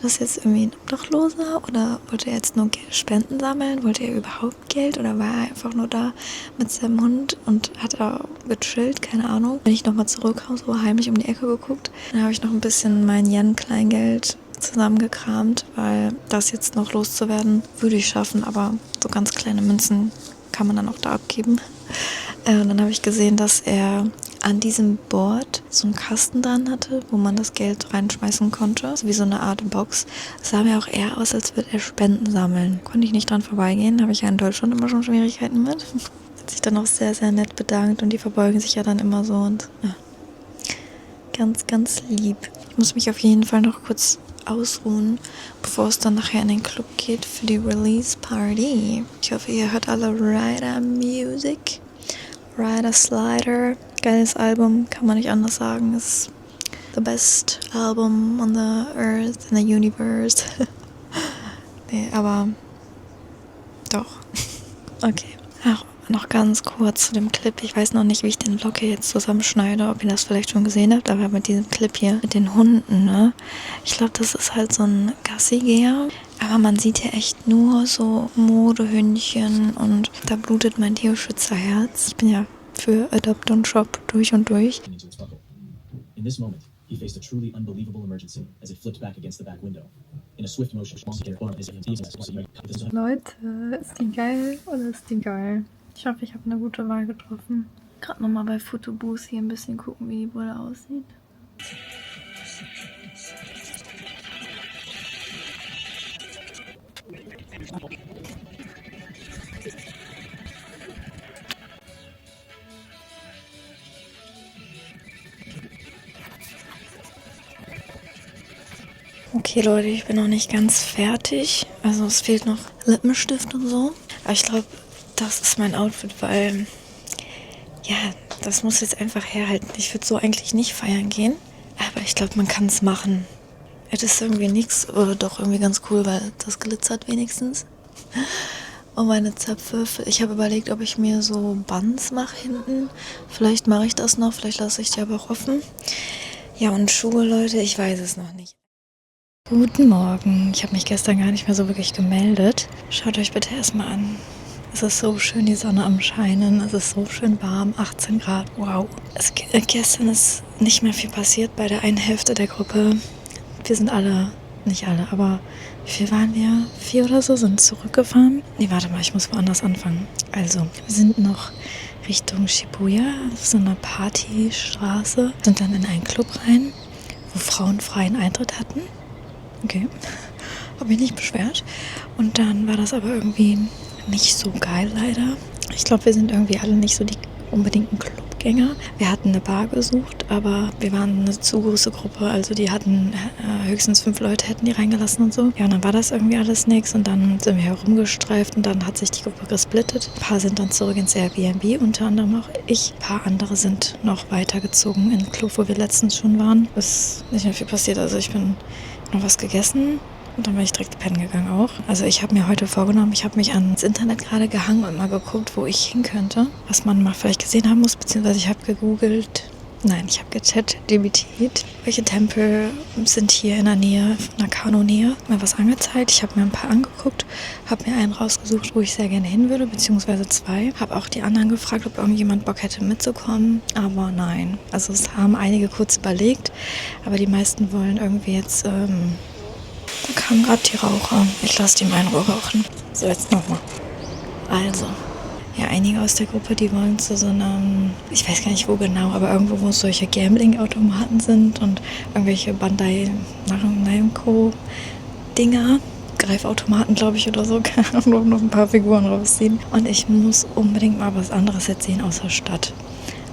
das ist jetzt irgendwie ein Obdachloser oder wollte er jetzt nur Spenden sammeln? Wollte er überhaupt Geld oder war er einfach nur da mit seinem Hund und hat da gechillt? Keine Ahnung. Bin ich nochmal zurück, so heimlich um die Ecke geguckt. Dann habe ich noch ein bisschen mein Yen-Kleingeld zusammengekramt, weil das jetzt noch loszuwerden, würde ich schaffen, aber so ganz kleine Münzen kann man dann auch da abgeben. Und dann habe ich gesehen, dass er an diesem Board so einen Kasten dran hatte, wo man das Geld reinschmeißen konnte. Also wie so eine Art Box. Es sah mir auch eher aus, als würde er Spenden sammeln. Konnte ich nicht dran vorbeigehen, habe ich ja in Deutschland immer schon Schwierigkeiten mit. Hat sich dann auch sehr, sehr nett bedankt und die verbeugen sich ja dann immer so und ja, ganz, ganz lieb. Ich muss mich auf jeden Fall noch kurz ausruhen, bevor es dann nachher in den Club geht für die Release Party. Ich hoffe, ihr hört alle Rider Music. Rider Slider. Geiles Album, kann man nicht anders sagen. Ist the best album on the earth, in the universe. Nee, aber doch. Okay. Ach, noch ganz kurz zu dem Clip. Ich weiß noch nicht, wie ich den Vlog hier jetzt zusammenschneide, ob ihr das vielleicht schon gesehen habt, aber mit diesem Clip hier, mit den Hunden, ne? Ich glaube, das ist halt so ein Gassi-Geher. Aber man sieht hier echt nur so Modehündchen und da blutet mein Tierschützerherz. Ich bin ja für Adopt und Shop durch und durch. In this moment, he faced a truly unbelievable emergency as it flipped back against the back window. In a swift motion, Leute, ist die geil oder ist die geil? Ich hoffe, ich habe eine gute Wahl getroffen. Gerade nochmal bei Photobooth hier ein bisschen gucken, wie die Brille aussieht. Okay Leute, ich bin noch nicht ganz fertig. Also es fehlt noch Lippenstift und so. Aber ich glaube, das ist mein Outfit, weil ja, das muss jetzt einfach herhalten. Ich würde so eigentlich nicht feiern gehen, aber ich glaube, man kann es machen. Es ist irgendwie nichts, oder doch irgendwie ganz cool, weil das glitzert wenigstens. Und meine Zöpfe, ich habe überlegt, ob ich mir so Buns mache hinten. Vielleicht mache ich das noch, vielleicht lasse ich die aber auch offen. Ja, und Schuhe, Leute, ich weiß es noch nicht. Guten Morgen. Ich habe mich gestern gar nicht mehr so wirklich gemeldet. Schaut euch bitte erstmal an. Es ist so schön, die Sonne am Scheinen. Es ist so schön warm, 18 Grad. Wow. Gestern ist nicht mehr viel passiert bei der einen Hälfte der Gruppe. Wir sind alle, nicht alle, aber wie viel waren wir? 4 oder so sind zurückgefahren. Nee, warte mal, ich muss woanders anfangen. Also, wir sind noch Richtung Shibuya auf so einer Partystraße. Sind dann in einen Club rein, wo Frauen freien Eintritt hatten. Okay, habe mich nicht beschwert. Und dann war das aber irgendwie nicht so geil leider. Ich glaube, wir sind irgendwie alle nicht so die unbedingten Clubgänger. Wir hatten eine Bar gesucht, aber wir waren eine zu große Gruppe. Also die hatten höchstens 5 Leute hätten die reingelassen und so. Ja, und dann war das irgendwie alles nichts und dann sind wir herumgestreift und dann hat sich die Gruppe gesplittet. Ein paar sind dann zurück ins Airbnb, unter anderem auch ich. Ein paar andere sind noch weitergezogen in den Club, wo wir letztens schon waren. Es ist nicht mehr viel passiert. Also ich bin noch was gegessen. Und dann bin ich direkt pennen gegangen auch. Also ich habe mir heute vorgenommen, ich habe mich ans Internet gerade gehangen und mal geguckt, wo ich hin könnte. Was man mal vielleicht gesehen haben muss, beziehungsweise ich habe gegoogelt. Nein, ich habe gechat-GBT. Welche Tempel sind hier in der Nähe, in der Nakano-Nähe? Mir was angezeigt. Ich habe mir ein paar angeguckt, habe mir einen rausgesucht, wo ich sehr gerne hin würde, beziehungsweise 2. Habe auch die anderen gefragt, ob irgendjemand Bock hätte mitzukommen, aber nein. Also es haben einige kurz überlegt, aber die meisten wollen irgendwie jetzt... Da kamen gerade die Raucher. Ich lasse die mal in Ruhe rauchen. So, jetzt nochmal. Also, ja, einige aus der Gruppe, die wollen zu so einem, ich weiß gar nicht wo genau, aber irgendwo, wo solche Gambling-Automaten sind und irgendwelche Bandai Namco-Dinger. Greifautomaten, glaube ich, oder so. Kann auch noch ein paar Figuren rausziehen. Und ich muss unbedingt mal was anderes jetzt sehen außer Stadt.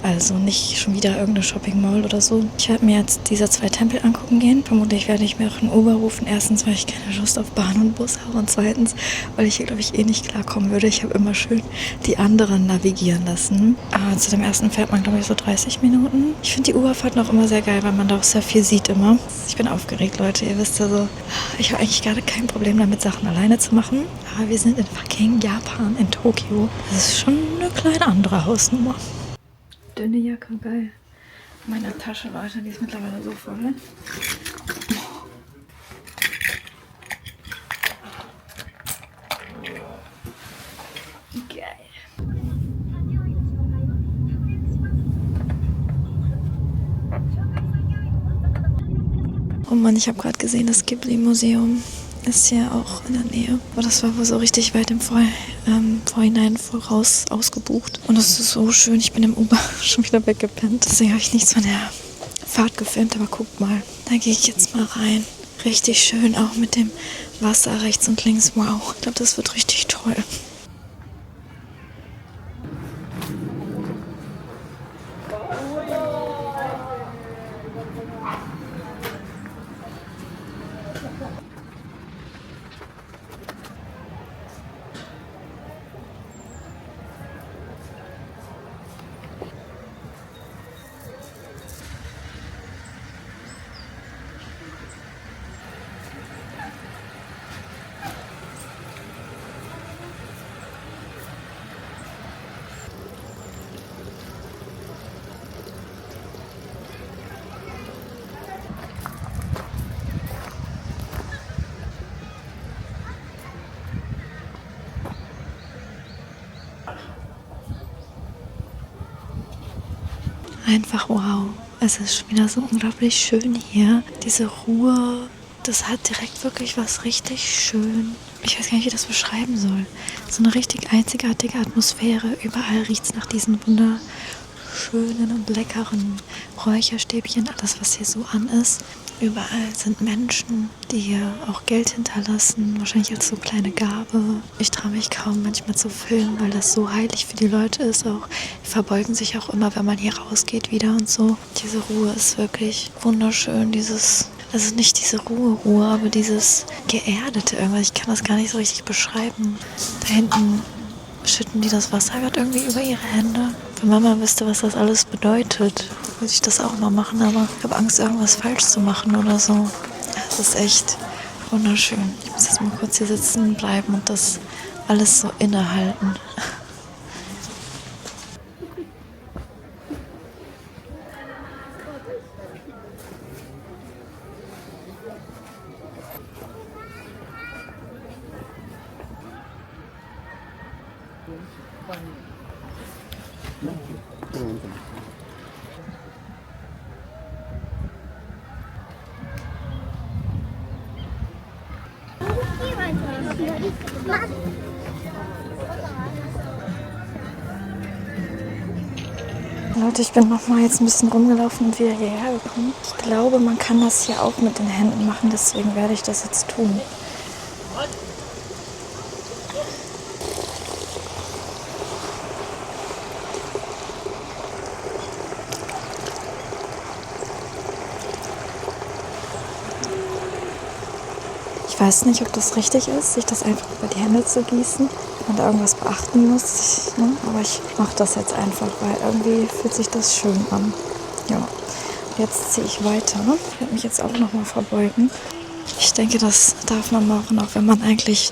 Also nicht schon wieder irgendeine Shopping Mall oder so. Ich werde mir jetzt diese 2 Tempel angucken gehen. Vermutlich werde ich mir auch einen Uber rufen. Erstens, weil ich keine Lust auf Bahn und Bus habe. Und zweitens, weil ich hier, glaube ich, nicht klarkommen würde. Ich habe immer schön die anderen navigieren lassen. Aber zu dem ersten fährt man, glaube ich, so 30 Minuten. Ich finde die Uberfahrt noch immer sehr geil, weil man da auch sehr viel sieht immer. Ich bin aufgeregt, Leute. Ihr wisst ja so, ich habe eigentlich gerade kein Problem damit, Sachen alleine zu machen. Aber wir sind in fucking Japan, in Tokio. Das ist schon eine kleine andere Hausnummer. Dünne Jacke, geil. Meine Tasche, Leute, die ist mittlerweile so voll. Geil. Oh Mann, ich habe gerade gesehen, das Ghibli-Museum ist hier auch in der Nähe. Aber das war wohl so richtig weit im Vorhinein voraus ausgebucht. Und das ist so schön. Ich bin im Uber schon wieder weggepennt. Deswegen habe ich nichts von der Fahrt gefilmt. Aber guckt mal, da gehe ich jetzt mal rein. Richtig schön, auch mit dem Wasser rechts und links. Wow, ich glaube, das wird richtig toll. Einfach wow. Es ist schon wieder so unglaublich schön hier. Diese Ruhe, das hat direkt wirklich was richtig schön. Ich weiß gar nicht, wie ich das beschreiben soll. So eine richtig einzigartige Atmosphäre. Überall riecht es nach diesen wunderschönen und leckeren Räucherstäbchen. Alles, was hier so an ist. Überall sind Menschen, die hier auch Geld hinterlassen, wahrscheinlich als so kleine Gabe. Ich traue mich kaum manchmal zu filmen, weil das so heilig für die Leute ist auch. Die verbeugen sich auch immer, wenn man hier rausgeht wieder und so. Diese Ruhe ist wirklich wunderschön, also nicht diese Ruhe, aber dieses Geerdete irgendwas. Ich kann das gar nicht so richtig beschreiben. Da hinten schütten die das Wasser gerade irgendwie über ihre Hände. Wenn Mama wüsste, was das alles bedeutet, würde ich das auch mal machen, aber ich habe Angst, irgendwas falsch zu machen oder so. Es ist echt wunderschön. Ich muss jetzt mal kurz hier sitzen bleiben und das alles so innehalten. Leute, ich bin noch mal jetzt ein bisschen rumgelaufen und wieder hierher gekommen. Ich glaube, man kann das hier auch mit den Händen machen, deswegen werde ich das jetzt tun. Ich weiß nicht, ob das richtig ist, sich das einfach über die Hände zu gießen und irgendwas beachten muss. Ne? Aber ich mache das jetzt einfach, weil irgendwie fühlt sich das schön an. Ja, jetzt ziehe ich weiter. Ich werde mich jetzt auch nochmal verbeugen. Ich denke, das darf man machen, auch wenn man eigentlich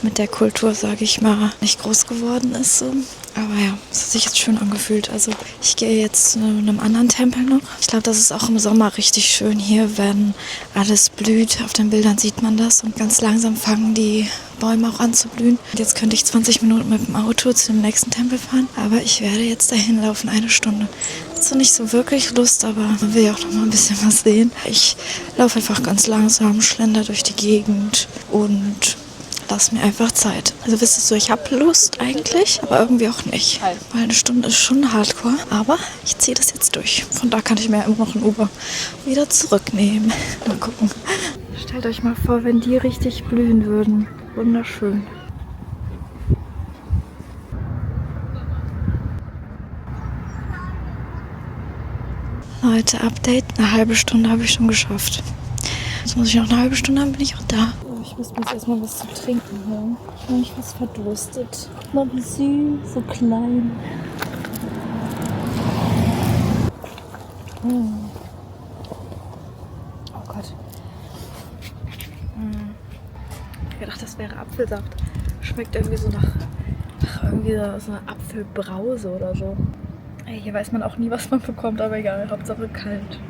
mit der Kultur, sage ich mal, nicht groß geworden ist. So. Aber ja, es hat sich jetzt schön angefühlt. Also ich gehe jetzt zu einem anderen Tempel noch. Ich glaube, das ist auch im Sommer richtig schön hier, wenn alles blüht. Auf den Bildern sieht man das. Und ganz langsam fangen die Bäume auch an zu blühen. Und jetzt könnte ich 20 Minuten mit dem Auto zu dem nächsten Tempel fahren. Aber ich werde jetzt dahin laufen, 1 Stunde. Dazu nicht so wirklich Lust, aber man will ja auch noch mal ein bisschen was sehen. Ich laufe einfach ganz langsam, schlender durch die Gegend und lass mir einfach Zeit. Also wisst ihr, ich habe Lust eigentlich, aber irgendwie auch nicht. Weil 1 Stunde ist schon hardcore, aber ich ziehe das jetzt durch. Von da kann ich mir immer noch ein Uber wieder zurücknehmen. Mal gucken. Stellt euch mal vor, wenn die richtig blühen würden. Wunderschön. Leute, Update. 1/2 Stunde habe ich schon geschafft. Jetzt muss ich noch 1/2 Stunde, dann bin ich auch da. Ich muss mir jetzt erstmal was zu trinken holen. Ich bin mich fast verdurstet. Oh, wie süß, so klein. Oh Gott. Ich hab gedacht, das wäre Apfelsaft. Schmeckt irgendwie so nach irgendwie so einer Apfelbrause oder so. Ey, hier weiß man auch nie, was man bekommt, aber egal. Hauptsache kalt.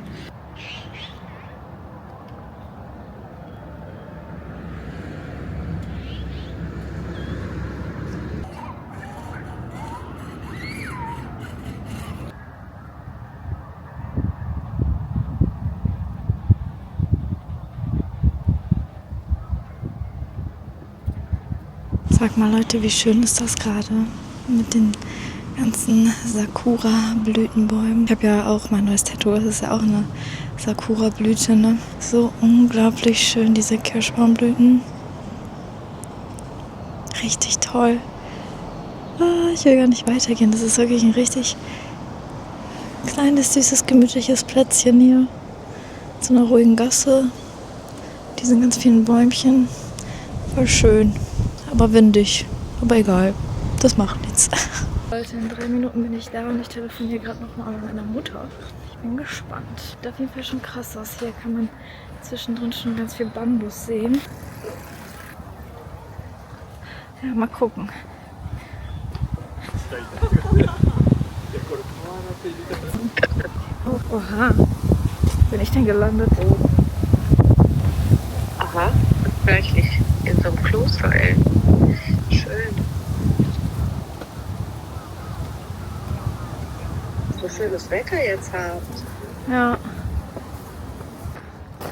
Sag mal Leute, wie schön ist das gerade mit den ganzen Sakura-Blütenbäumen. Ich habe ja auch mein neues Tattoo, das ist ja auch eine Sakura-Blüte, ne? So unglaublich schön, diese Kirschbaumblüten. Richtig toll. Ich will gar nicht weitergehen, das ist wirklich ein richtig kleines, süßes, gemütliches Plätzchen hier. Zu einer ruhigen Gasse. Diesen ganz vielen Bäumchen. Voll schön. Aber windig. Aber egal. Das macht nichts. Leute, in 3 Minuten bin ich da und ich telefoniere gerade nochmal mit meiner Mutter. Ich bin gespannt. Sieht auf jeden Fall schon krass aus. Hier kann man zwischendrin schon ganz viel Bambus sehen. Ja, mal gucken. Oh, oha. Bin ich denn gelandet? Aha, tatsächlich. In so einem Kloster, ey. Schön. So schönes Wetter jetzt habt. Ja.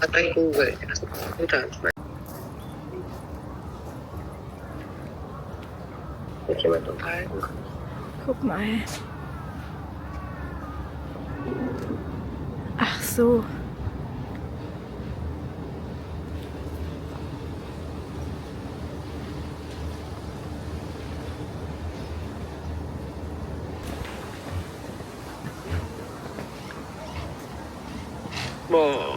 Hat ein Google. Guter Anschlag. Mit jemand unterhalten. Guck mal. Ach so. Boah.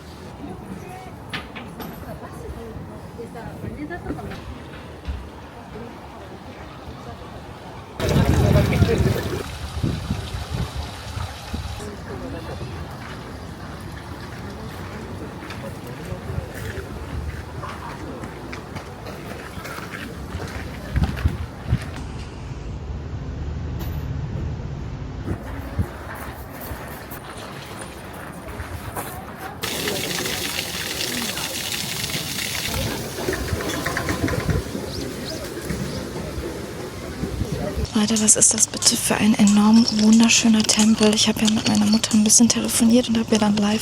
Leute, was ist das bitte für ein enorm wunderschöner Tempel? Ich habe ja mit meiner Mutter ein bisschen telefoniert und habe ihr dann live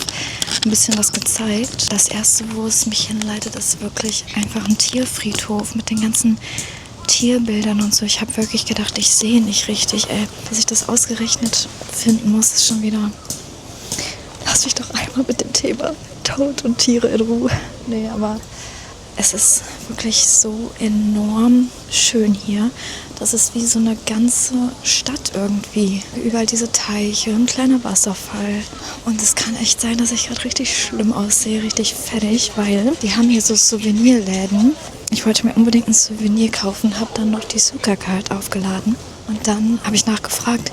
ein bisschen was gezeigt. Das erste, wo es mich hinleitet, ist wirklich einfach ein Tierfriedhof mit den ganzen Tierbildern und so. Ich habe wirklich gedacht, ich sehe nicht richtig, ey. Dass ich das ausgerechnet finden muss, ist schon wieder... Lass mich doch einmal mit dem Thema Tod und Tiere in Ruhe. Nee, aber es ist wirklich so enorm schön hier. Das ist wie so eine ganze Stadt irgendwie. Überall diese Teiche, ein kleiner Wasserfall. Und es kann echt sein, dass ich gerade richtig schlimm aussehe, richtig fertig, weil die haben hier so Souvenirläden. Ich wollte mir unbedingt ein Souvenir kaufen, habe dann noch die Suka-Card aufgeladen. Und dann habe ich nachgefragt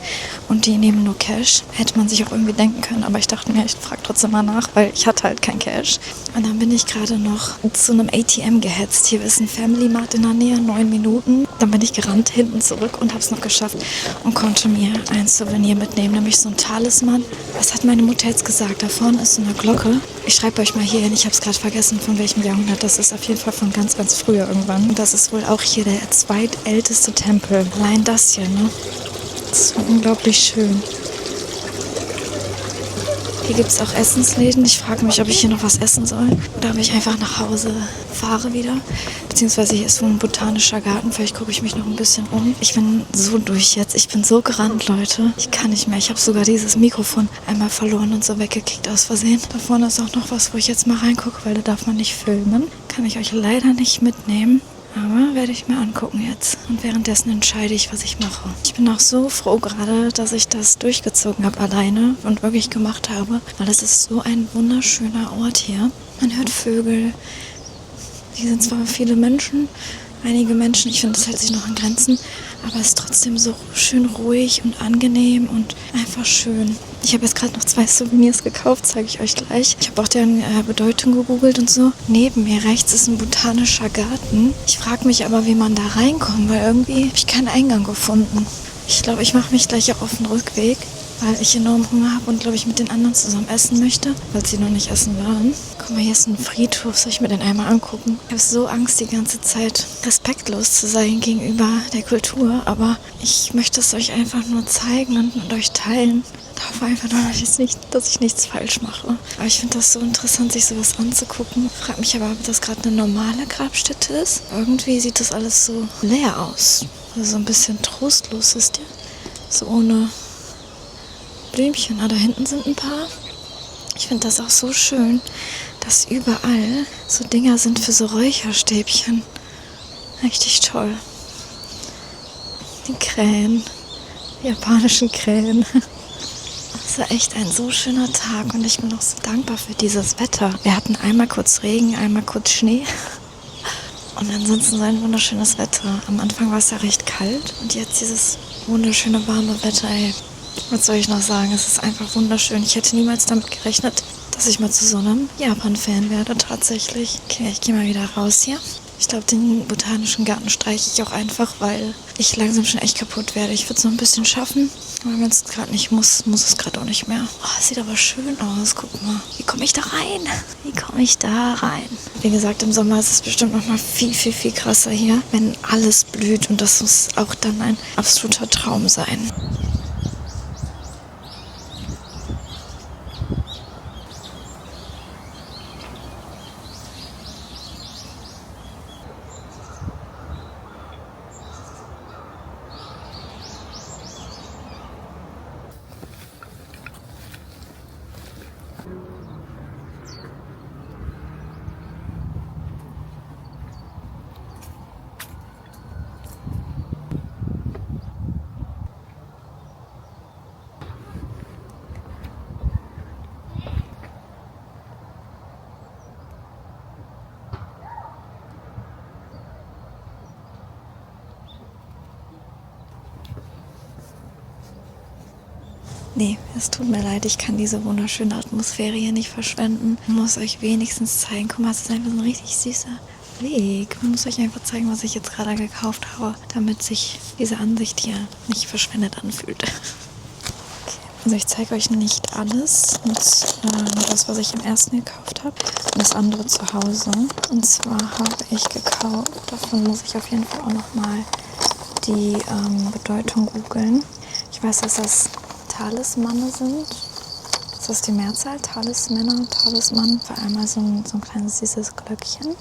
und die nehmen nur Cash. Hätte man sich auch irgendwie denken können, aber ich dachte mir, ich frage trotzdem mal nach, weil ich hatte halt kein Cash. Und dann bin ich gerade noch zu einem ATM gehetzt. Hier ist ein Family Mart in der Nähe, 9 Minuten. Dann bin ich gerannt, hinten zurück und habe es noch geschafft und konnte mir ein Souvenir mitnehmen, nämlich so ein Talisman. Was hat meine Mutter jetzt gesagt? Da vorne ist so eine Glocke. Ich schreibe euch mal hier hin, ich habe es gerade vergessen, von welchem Jahrhundert. Das ist auf jeden Fall von ganz, ganz früher irgendwann. Und das ist wohl auch hier der zweitälteste Tempel. Allein das hier, ne? Das ist so unglaublich schön. Hier gibt es auch Essensläden. Ich frage mich, ob ich hier noch was essen soll oder ob ich einfach nach Hause fahre wieder. Beziehungsweise hier ist so ein botanischer Garten. Vielleicht gucke ich mich noch ein bisschen um. Ich bin so durch jetzt. Ich bin so gerannt, Leute. Ich kann nicht mehr. Ich habe sogar dieses Mikrofon einmal verloren und so weggekickt aus Versehen. Da vorne ist auch noch was, wo ich jetzt mal reingucke, weil da darf man nicht filmen. Kann ich euch leider nicht mitnehmen. Aber werde ich mir angucken jetzt. Und währenddessen entscheide ich, was ich mache. Ich bin auch so froh gerade, dass ich das durchgezogen habe alleine und wirklich gemacht habe. Weil es ist so ein wunderschöner Ort hier. Man hört Vögel. Hier sind zwar viele Menschen, einige Menschen. Ich finde, das hält sich noch in Grenzen. Aber es ist trotzdem so schön ruhig und angenehm und einfach schön. Ich habe jetzt gerade noch 2 Souvenirs gekauft, zeige ich euch gleich. Ich habe auch deren Bedeutung gegoogelt und so. Neben mir rechts ist ein botanischer Garten. Ich frage mich aber, wie man da reinkommt, weil irgendwie habe ich keinen Eingang gefunden. Ich glaube, ich mache mich gleich auch auf den Rückweg, weil ich enorm Hunger habe und, glaube ich, mit den anderen zusammen essen möchte, weil sie noch nicht essen waren. Guck mal, hier ist ein Friedhof. Soll ich mir den einmal angucken? Ich habe so Angst, die ganze Zeit respektlos zu sein gegenüber der Kultur, aber ich möchte es euch einfach nur zeigen und mit euch teilen. Ich hoffe einfach nur, dass ich nichts falsch mache. Aber ich finde das so interessant, sich sowas anzugucken. Ich frage mich aber, ob das gerade eine normale Grabstätte ist. Irgendwie sieht das alles so leer aus. Also so ein bisschen trostlos ist ihr. So ohne Blümchen. Ah, da hinten sind ein paar. Ich finde das auch so schön, dass überall so Dinger sind für so Räucherstäbchen. Richtig toll. Die Krähen. Die japanischen Krähen. Es war echt ein so schöner Tag und ich bin auch so dankbar für dieses Wetter. Wir hatten einmal kurz Regen, einmal kurz Schnee und ansonsten so ein wunderschönes Wetter. Am Anfang war es ja recht kalt und jetzt dieses wunderschöne warme Wetter, ey. Was soll ich noch sagen? Es ist einfach wunderschön. Ich hätte niemals damit gerechnet, dass ich mal zu so einem Japan-Fan werde, tatsächlich. Okay, ich gehe mal wieder raus hier. Ich glaube, den botanischen Garten streiche ich auch einfach, weil ich langsam schon echt kaputt werde. Ich würde es noch ein bisschen schaffen, aber wenn es gerade nicht muss es gerade auch nicht mehr. Oh, es sieht aber schön aus. Guck mal. Wie komme ich da rein? Wie komme ich da rein? Wie gesagt, im Sommer ist es bestimmt noch mal viel, viel, viel krasser hier, wenn alles blüht. Und das muss auch dann ein absoluter Traum sein. Nee, es tut mir leid, ich kann diese wunderschöne Atmosphäre hier nicht verschwenden. Ich muss euch wenigstens zeigen. Guck mal, es ist einfach so ein richtig süßer Weg. Ich muss euch einfach zeigen, was ich jetzt gerade gekauft habe, damit sich diese Ansicht hier nicht verschwendet anfühlt. Okay. Also ich zeige euch nicht alles, nur das, was ich im ersten gekauft habe, und das andere zu Hause. Und zwar habe ich gekauft, davon muss ich auf jeden Fall auch nochmal die Bedeutung googeln. Ich weiß, dass das Talismane sind. Ist das die Mehrzahl? Talismänner, Talisman. Für einmal so ein kleines süßes Glöckchen.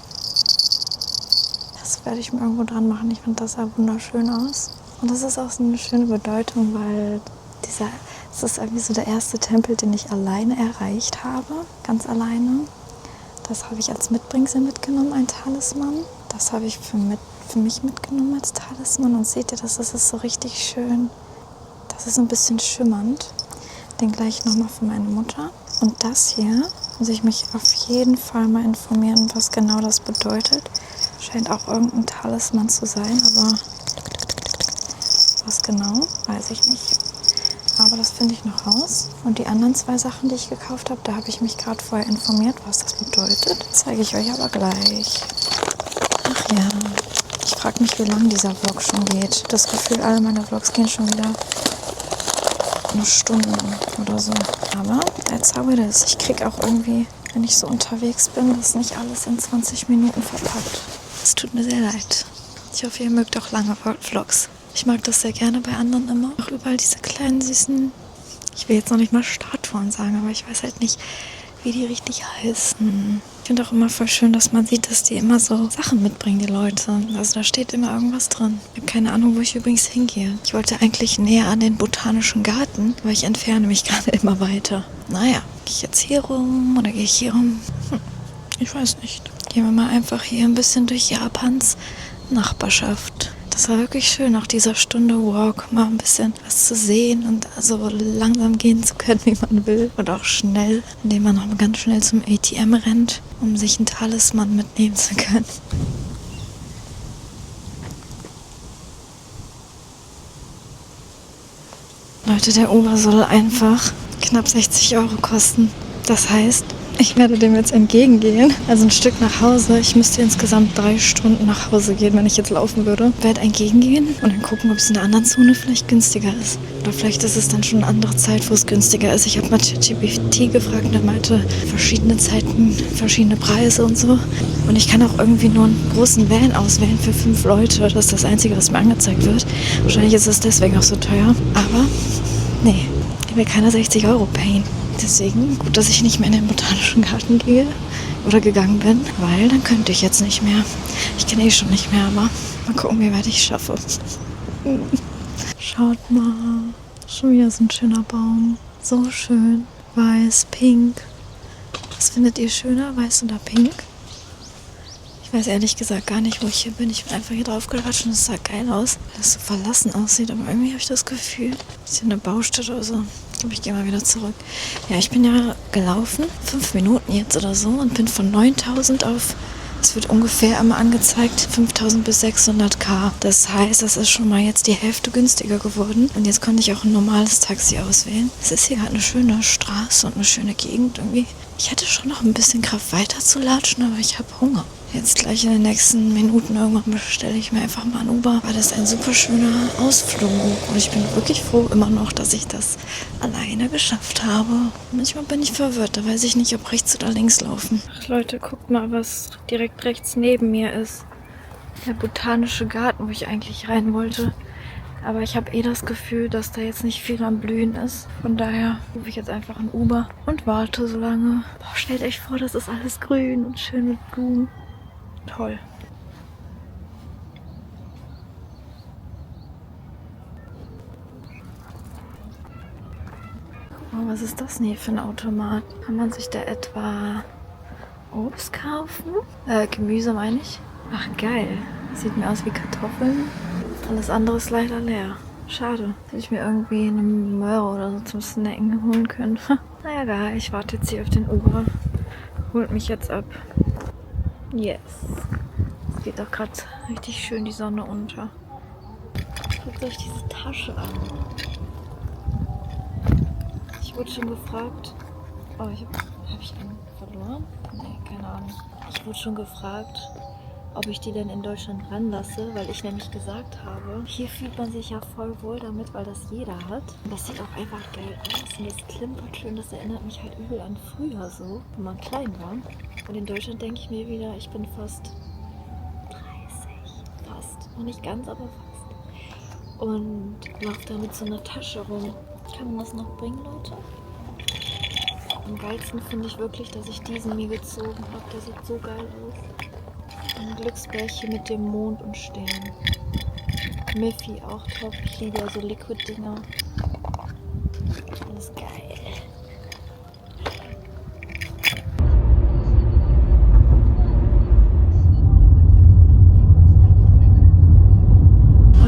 Das werde ich mir irgendwo dran machen. Ich finde, das sah wunderschön aus. Und das ist auch so eine schöne Bedeutung, weil es ist irgendwie so der erste Tempel, den ich alleine erreicht habe. Ganz alleine. Das habe ich als Mitbringsel mitgenommen, ein Talisman. Das habe ich für mich mitgenommen als Talisman. Und seht ihr, das ist so richtig schön. Das ist ein bisschen schimmernd. Den gleich nochmal für meine Mutter. Und das hier muss ich mich auf jeden Fall mal informieren, was genau das bedeutet. Scheint auch irgendein Talisman zu sein, aber was genau, weiß ich nicht. Aber das finde ich noch raus. Und die anderen 2 Sachen, die ich gekauft habe, da habe ich mich gerade vorher informiert, was das bedeutet. Zeige ich euch aber gleich. Ach ja, ich frage mich, wie lange dieser Vlog schon geht. Das Gefühl, alle meine Vlogs gehen schon wieder eine Stunde oder so. Aber that's how it is. Ich kriege auch irgendwie, wenn ich so unterwegs bin, das nicht alles in 20 Minuten verpackt. Es tut mir sehr leid. Ich hoffe, ihr mögt auch lange Vlogs. Ich mag das sehr gerne bei anderen immer. Auch überall diese kleinen, süßen, ich will jetzt noch nicht mal Statuen sagen, aber ich weiß halt nicht, wie die richtig heißen. Ich finde auch immer voll schön, dass man sieht, dass die immer so Sachen mitbringen, die Leute. Also da steht immer irgendwas drin. Ich habe keine Ahnung, wo ich übrigens hingehe. Ich wollte eigentlich näher an den Botanischen Garten, aber ich entferne mich gerade immer weiter. Naja, gehe ich jetzt hier rum oder gehe ich hier rum? Ich weiß nicht. Gehen wir mal einfach hier ein bisschen durch Japans Nachbarschaft. Das war wirklich schön, nach dieser Stunde Walk mal ein bisschen was zu sehen und so langsam gehen zu können, wie man will. Und auch schnell, indem man noch ganz schnell zum ATM rennt, um sich einen Talisman mitnehmen zu können. Leute, der Uber soll einfach knapp 60 € kosten. Das heißt, ich werde dem jetzt entgegengehen, also ein Stück nach Hause. Ich müsste insgesamt 3 Stunden nach Hause gehen, wenn ich jetzt laufen würde. Ich werde entgegengehen und dann gucken, ob es in einer anderen Zone vielleicht günstiger ist. Oder vielleicht ist es dann schon eine andere Zeit, wo es günstiger ist. Ich habe mal ChatGPT gefragt und er meinte, verschiedene Zeiten, verschiedene Preise und so. Und ich kann auch irgendwie nur einen großen Van auswählen für 5 Leute. Das ist das Einzige, was mir angezeigt wird. Wahrscheinlich ist es deswegen auch so teuer. Aber nee, ich will keine 60 € payen. Deswegen gut, dass ich nicht mehr in den Botanischen Garten gehe oder gegangen bin, weil dann könnte ich jetzt nicht mehr. Ich kann schon nicht mehr, aber mal gucken, wie weit ich schaffe. Schaut mal, schon wieder so ein schöner Baum. So schön, weiß, pink. Was findet ihr schöner, weiß oder pink? Ich weiß ehrlich gesagt gar nicht, wo ich hier bin. Ich bin einfach hier drauf gelatscht und es sah geil aus, weil es so verlassen aussieht. Aber irgendwie habe ich das Gefühl, ist hier eine Baustelle oder so. Ich glaube, ich gehe mal wieder zurück. Ja, ich bin ja gelaufen, 5 Minuten jetzt oder so und bin von 9.000 auf, es wird ungefähr immer angezeigt, 5.000 bis 600 K. Das heißt, das ist schon mal jetzt die Hälfte günstiger geworden. Und jetzt konnte ich auch ein normales Taxi auswählen. Es ist hier gerade eine schöne Straße und eine schöne Gegend irgendwie. Ich hätte schon noch ein bisschen Kraft weiter zu latschen, aber ich habe Hunger. Jetzt gleich in den nächsten Minuten irgendwann bestelle ich mir einfach mal ein Uber, weil das ein super schöner Ausflug. Und ich bin wirklich froh immer noch, dass ich das alleine geschafft habe. Manchmal bin ich verwirrt, da weiß ich nicht, ob rechts oder links laufen. Ach Leute, guckt mal, was direkt rechts neben mir ist. Der Botanische Garten, wo ich eigentlich rein wollte. Aber ich habe das Gefühl, dass da jetzt nicht viel am Blühen ist. Von daher rufe ich jetzt einfach ein Uber und warte so lange. Boah, stellt euch vor, das ist alles grün und schön mit Blumen. Toll. Guck mal, was ist das denn hier für ein Automat? Kann man sich da etwa Obst kaufen? Gemüse meine ich. Ach geil. Sieht mir aus wie Kartoffeln. Alles andere ist leider leer. Schade. Hätte ich mir irgendwie eine Möhre oder so zum Snacken holen können. Naja, egal. Ich warte jetzt hier auf den Uber. Holt mich jetzt ab. Yes. Es geht auch gerade richtig schön die Sonne unter. Guckt euch diese Tasche an. Ich wurde schon gefragt. Oh, hab ich einen verloren? Nee, keine Ahnung. Ich wurde schon gefragt, ob ich die denn in Deutschland ranlasse, weil ich nämlich gesagt habe, hier fühlt man sich ja voll wohl damit, weil das jeder hat. Und das sieht auch einfach geil aus und das klimpert schön, das erinnert mich halt übel an früher so, wenn man klein war. Und in Deutschland denke ich mir wieder, ich bin fast 30. Fast. Noch nicht ganz, aber fast. und laufe da mit so einer Tasche rum. Kann man das noch bringen, Leute? Am geilsten finde ich wirklich, dass ich diesen mir gezogen habe. Der sieht so geil aus. Ein Glücksbärchen mit dem Mond und Stern. Miffy auch top. Ich liebe ja so Liquid-Dinger. Das ist geil.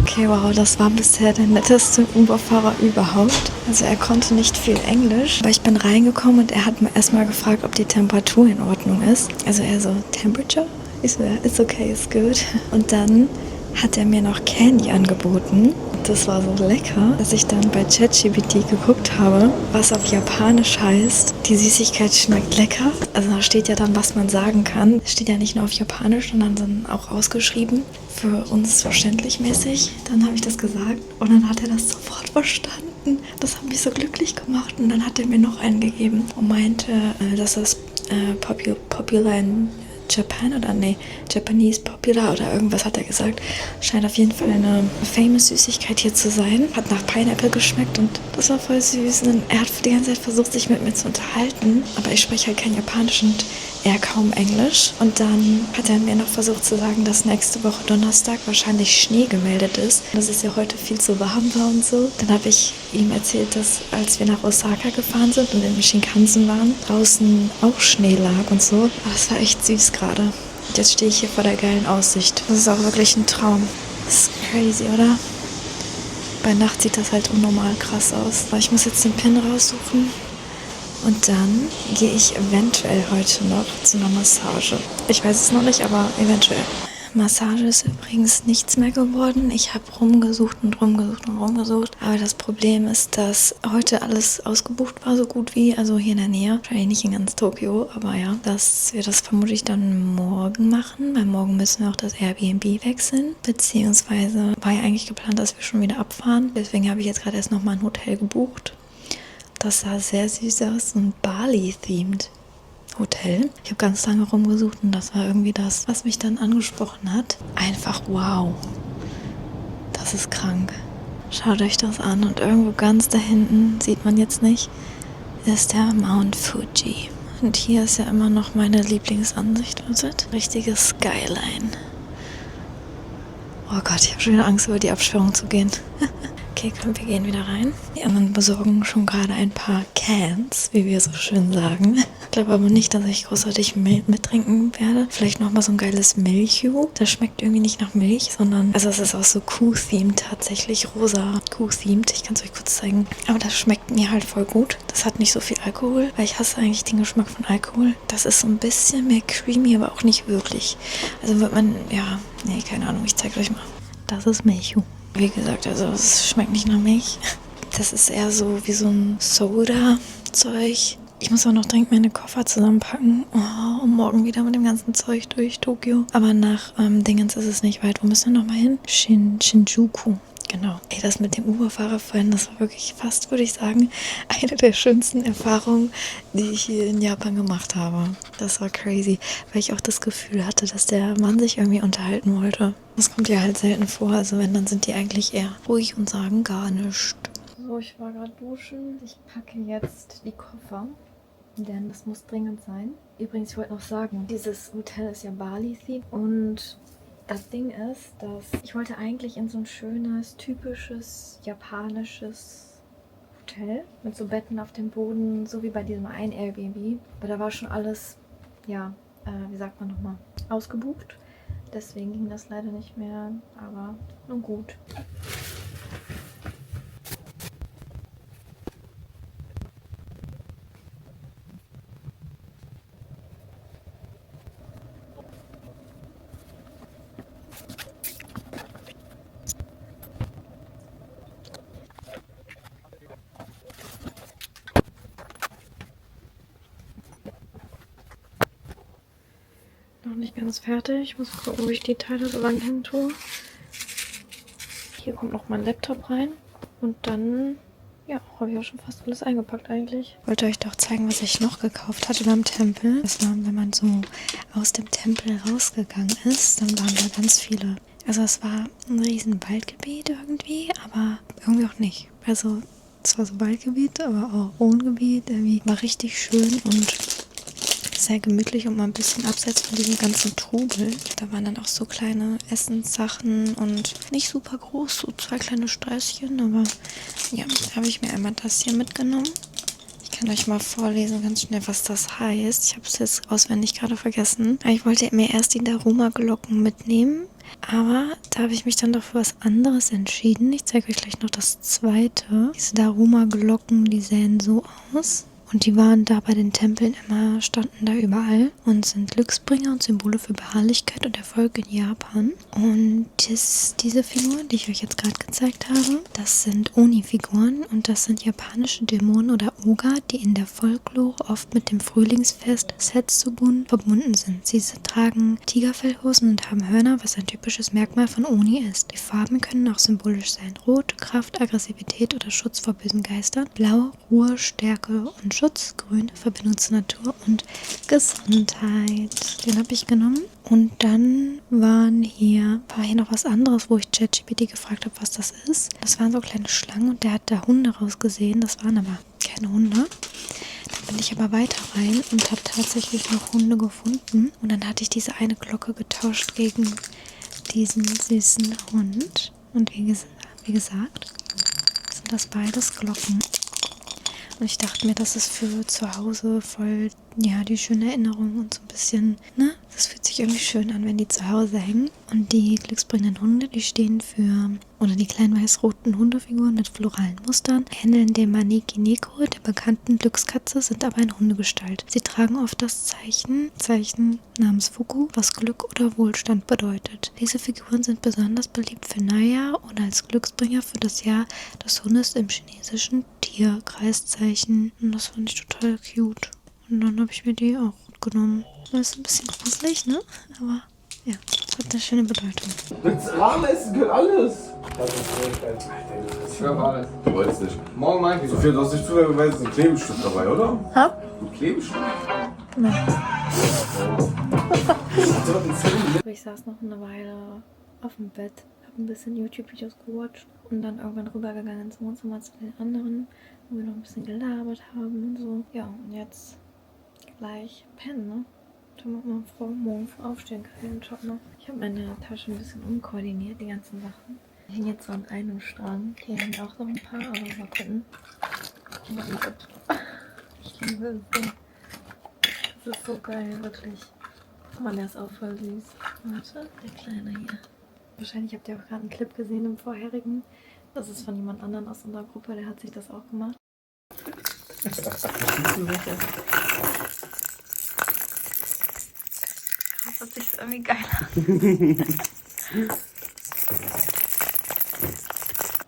Okay, wow, das war bisher der netteste Uber-Fahrer überhaupt. Also er konnte nicht viel Englisch, aber ich bin reingekommen und er hat mir erstmal gefragt, ob die Temperatur in Ordnung ist. Also er so, Temperature? Ich so, ja, it's okay, it's good. Und dann hat er mir noch Candy angeboten. Das war so lecker, dass ich dann bei ChatGPT geguckt habe, was auf Japanisch heißt. Die Süßigkeit schmeckt lecker. Also da steht ja dann, was man sagen kann. Es steht ja nicht nur auf Japanisch, sondern dann auch ausgeschrieben. Für uns verständlich mäßig. Dann habe ich das gesagt und dann hat er das sofort verstanden. Das hat mich so glücklich gemacht. Und dann hat er mir noch einen gegeben und meinte, dass das popular in Japan oder nee, Japanese Popular oder irgendwas hat er gesagt. Scheint auf jeden Fall eine famous Süßigkeit hier zu sein. Hat nach Pineapple geschmeckt und das war voll süß. Und er hat die ganze Zeit versucht, sich mit mir zu unterhalten, aber ich spreche halt kein Japanisch und er kaum Englisch. Und dann hat er mir noch versucht zu sagen, dass nächste Woche Donnerstag wahrscheinlich Schnee gemeldet ist. Dass es ja heute viel zu warm war und so. Dann habe ich ihm erzählt, dass als wir nach Osaka gefahren sind und im Shinkansen waren, draußen auch Schnee lag und so. Aber das war echt süß gerade. Und jetzt stehe ich hier vor der geilen Aussicht. Das ist auch wirklich ein Traum. Das ist crazy, oder? Bei Nacht sieht das halt unnormal krass aus. Aber ich muss jetzt den Pin raussuchen. Und dann gehe ich eventuell heute noch zu einer Massage. Ich weiß es noch nicht, aber eventuell. Massage ist übrigens nichts mehr geworden. Ich habe rumgesucht und rumgesucht und rumgesucht. Aber das Problem ist, dass heute alles ausgebucht war, so gut wie. Also hier in der Nähe. Wahrscheinlich nicht in ganz Tokio, aber ja. Dass wir das vermutlich dann morgen machen. Weil morgen müssen wir auch das Airbnb wechseln. Beziehungsweise war ja eigentlich geplant, dass wir schon wieder abfahren. Deswegen habe ich jetzt gerade erst nochmal ein Hotel gebucht. Das sah sehr süß aus. So ein Bali-themed Hotel. Ich habe ganz lange rumgesucht und das war irgendwie das, was mich dann angesprochen hat. Einfach wow. Das ist krank. Schaut euch das an und irgendwo ganz da hinten, sieht man jetzt nicht, ist der Mount Fuji. Und hier ist ja immer noch meine Lieblingsansicht. Richtiges Skyline. Oh Gott, ich habe schon wieder Angst, über die Absperrung zu gehen. Okay, komm, wir gehen wieder rein. Die anderen besorgen schon gerade ein paar Cans, wie wir so schön sagen. Ich glaube aber nicht, dass ich großartig mittrinken werde. Vielleicht nochmal so ein geiles Milchju. Das schmeckt irgendwie nicht nach Milch, sondern... Also es ist auch so Kuh-themed tatsächlich. Rosa Kuh-themed. Ich kann es euch kurz zeigen. Aber das schmeckt mir halt voll gut. Das hat nicht so viel Alkohol, weil ich hasse eigentlich den Geschmack von Alkohol. Das ist so ein bisschen mehr creamy, aber auch nicht wirklich. Also wird man... Ja, nee, keine Ahnung. Ich zeige euch mal. Das ist Milchju. Wie gesagt, also es schmeckt nicht nach Milch. Das ist eher so wie so ein Soda-Zeug. Ich muss auch noch dringend meine Koffer zusammenpacken. Oh, und morgen wieder mit dem ganzen Zeug durch Tokio. Aber nach Dingens ist es nicht weit. Wo müssen wir nochmal hin? Shinjuku. Genau. Ey, das mit dem Uber-Fahrer vorhin, das war wirklich fast, würde ich sagen, eine der schönsten Erfahrungen, die ich hier in Japan gemacht habe. Das war crazy, weil ich auch das Gefühl hatte, dass der Mann sich irgendwie unterhalten wollte. Das kommt ja halt selten vor, also wenn, dann sind die eigentlich eher ruhig und sagen gar nichts. So, ich war gerade duschen. Ich packe jetzt die Koffer, denn das muss dringend sein. Übrigens, ich wollte noch sagen, dieses Hotel ist ja Bali-themed und das Ding ist, dass ich wollte eigentlich in so ein schönes, typisches, japanisches Hotel mit so Betten auf dem Boden, so wie bei diesem einen Airbnb. Aber da war schon alles, ja, wie sagt man nochmal, ausgebucht. Deswegen ging das leider nicht mehr, aber nun gut. Noch nicht ganz fertig. Ich muss gucken, wo ich die Teile so lang hin tue. Hier kommt noch mein Laptop rein. Und dann, ja, habe ich auch schon fast alles eingepackt eigentlich. Ich wollte euch doch zeigen, was ich noch gekauft hatte beim Tempel. Das war, wenn man so aus dem Tempel rausgegangen ist, dann waren da ganz viele Also es war ein riesen Waldgebiet irgendwie, aber irgendwie auch nicht. Also es war so Waldgebiet, aber auch Wohngebiet. Irgendwie war richtig schön und sehr gemütlich und mal ein bisschen abseits von diesem ganzen Trubel. Da waren dann auch so kleine Essenssachen und nicht super groß, so 2 kleine Sträußchen, aber ja, da habe ich mir einmal das hier mitgenommen. Ich kann euch mal vorlesen ganz schnell, was das heißt. Ich habe es jetzt auswendig gerade vergessen. Aber ich wollte mir erst die Daruma-Glocken mitnehmen, aber da habe ich mich dann doch für was anderes entschieden. Ich zeige euch gleich noch das zweite. Diese Daruma-Glocken, die sehen so aus. Und die waren da bei den Tempeln immer, standen da überall und sind Glücksbringer und Symbole für Beharrlichkeit und Erfolg in Japan. Und diese Figuren, die ich euch jetzt gerade gezeigt habe, das sind Oni-Figuren und das sind japanische Dämonen oder Oga, die in der Folklore oft mit dem Frühlingsfest Setsubun verbunden sind. Sie tragen Tigerfellhosen und haben Hörner, was ein typisches Merkmal von Oni ist. Die Farben können auch symbolisch sein. Rot, Kraft, Aggressivität oder Schutz vor bösen Geistern. Blau, Ruhe, Stärke und Schutz, Grün, Verbindung zur Natur und Gesundheit. Den habe ich genommen. Und dann war hier noch was anderes, wo ich ChatGPT gefragt habe, was das ist. Das waren so kleine Schlangen und der hat da Hunde rausgesehen. Das waren aber keine Hunde. Dann bin ich aber weiter rein und habe tatsächlich noch Hunde gefunden. Und dann hatte ich diese eine Glocke getauscht gegen diesen süßen Hund. Und wie gesagt, sind das beides Glocken. Und ich dachte mir, das ist für zu Hause voll, ja, die schöne Erinnerung und so ein bisschen, ne? Das fühlt sich irgendwie schön an, wenn die zu Hause hängen. Und die glücksbringenden Hunde, die stehen für, oder die kleinen weiß-roten Hundefiguren mit floralen Mustern, ähneln dem Maneki Neko, der bekannten Glückskatze, sind aber in Hundegestalt. Sie tragen oft das Zeichen namens Fuku, was Glück oder Wohlstand bedeutet. Diese Figuren sind besonders beliebt für Neujahr und als Glücksbringer für das Jahr des Hundes im chinesischen Tierkreiszeichen. Und das fand ich total cute. Und dann habe ich mir die auch genommen. Das ist ein bisschen gruselig, ne? Aber ja, das hat eine schöne Bedeutung. Willst du Rahmen essen? Geht alles. Ich höre alles. Du wolltest nicht. Morgen mag ich. Sophia, du hast nicht zufälligerweise ein Klebestift dabei, oder? Ha? Ein Klebestift? Nein. Ich saß noch eine Weile auf dem Bett, habe ein bisschen YouTube-Videos gewatcht und dann irgendwann rübergegangen ins Wohnzimmer zu den anderen, wo wir noch ein bisschen gelabert haben und so. Ja, und jetzt gleich pennen, ne? Damit man morgen aufstehen kann und schaut noch. Ich habe meine Tasche ein bisschen umkoordiniert, die ganzen Sachen. Ich hänge jetzt so an einem Strang. Hier hängen auch noch ein paar, aber mal gucken. Oh mein Gott. Ich liebe es so. Das ist so geil, wirklich. Guck mal, der ist auch voll süß. Warte, der Kleine hier. Wahrscheinlich habt ihr auch gerade einen Clip gesehen im vorherigen. Das ist von jemand anderem aus unserer Gruppe, der hat sich das auch gemacht. Krass, hat sich irgendwie geil an.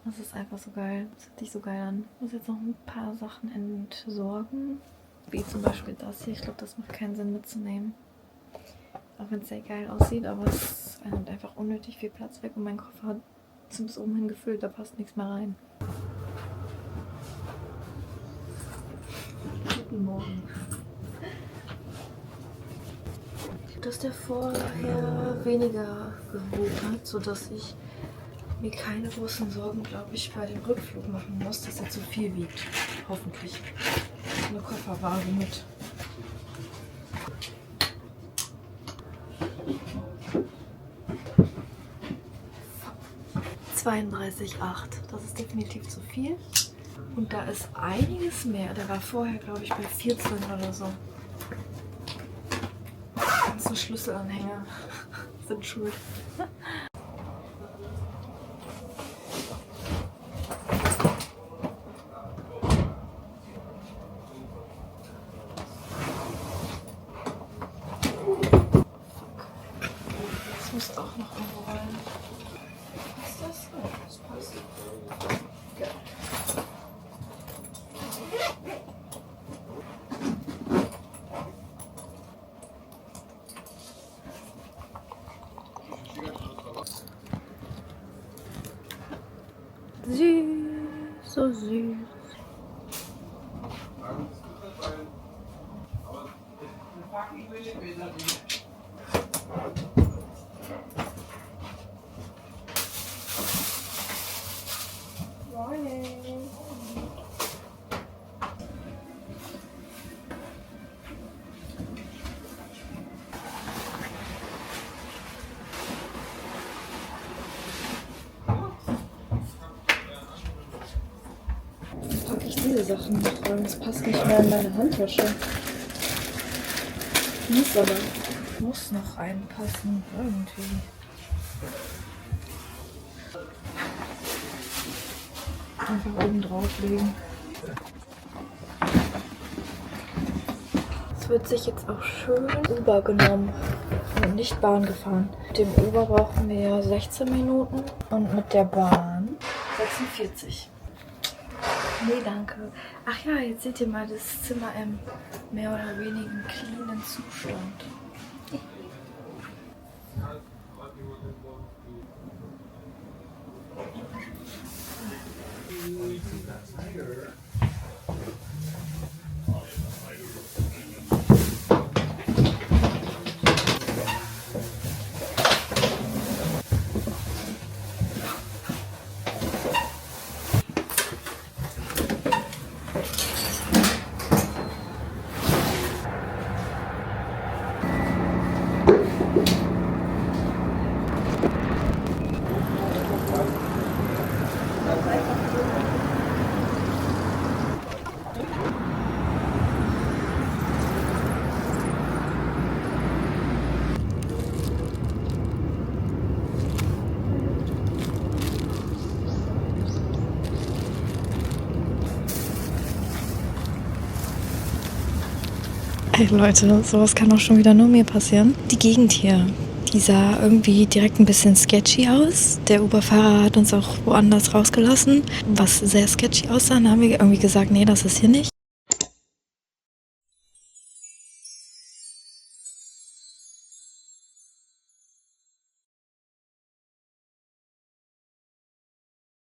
Das ist einfach so geil. Das hört sich so geil an. Ich muss jetzt noch ein paar Sachen entsorgen. Wie zum Beispiel das hier. Ich glaube, das macht keinen Sinn mitzunehmen. Auch wenn es sehr geil aussieht, aber es nimmt einfach unnötig viel Platz weg und mein Koffer hat bis oben hin gefüllt, da passt nichts mehr rein. Guten Morgen. Dass der vorher weniger gewogen hat, sodass ich mir keine großen Sorgen, glaube ich, bei dem Rückflug machen muss, dass er zu viel wiegt. Hoffentlich. Eine Kofferwaage mit. Fuck. 32,8. Das ist definitiv zu viel. Und da ist einiges mehr. Der war vorher, glaube ich, bei 14 oder so. Die ganzen Schlüsselanhänger sind schuld. Das muss auch noch irgendwo rein. Was ist das? Oh, das passt. Ja. Süß, so süß. viele Sachen mittragen. Das passt nicht mehr in meine Handtasche. Muss noch reinpassen, irgendwie. Einfach oben drauflegen. Es wird sich jetzt auch schön Uber genommen und nicht Bahn gefahren. Mit dem Uber brauchen wir ja 16 Minuten und mit der Bahn 46. Nee, danke. Ach ja, jetzt seht ihr mal das Zimmer im mehr oder weniger cleanen Zustand. Ey Leute, sowas kann auch schon wieder nur mir passieren. Die Gegend hier, die sah irgendwie direkt ein bisschen sketchy aus. Der Uber-Fahrer hat uns auch woanders rausgelassen, was sehr sketchy aussah. Dann haben wir irgendwie gesagt, nee, das ist hier nicht.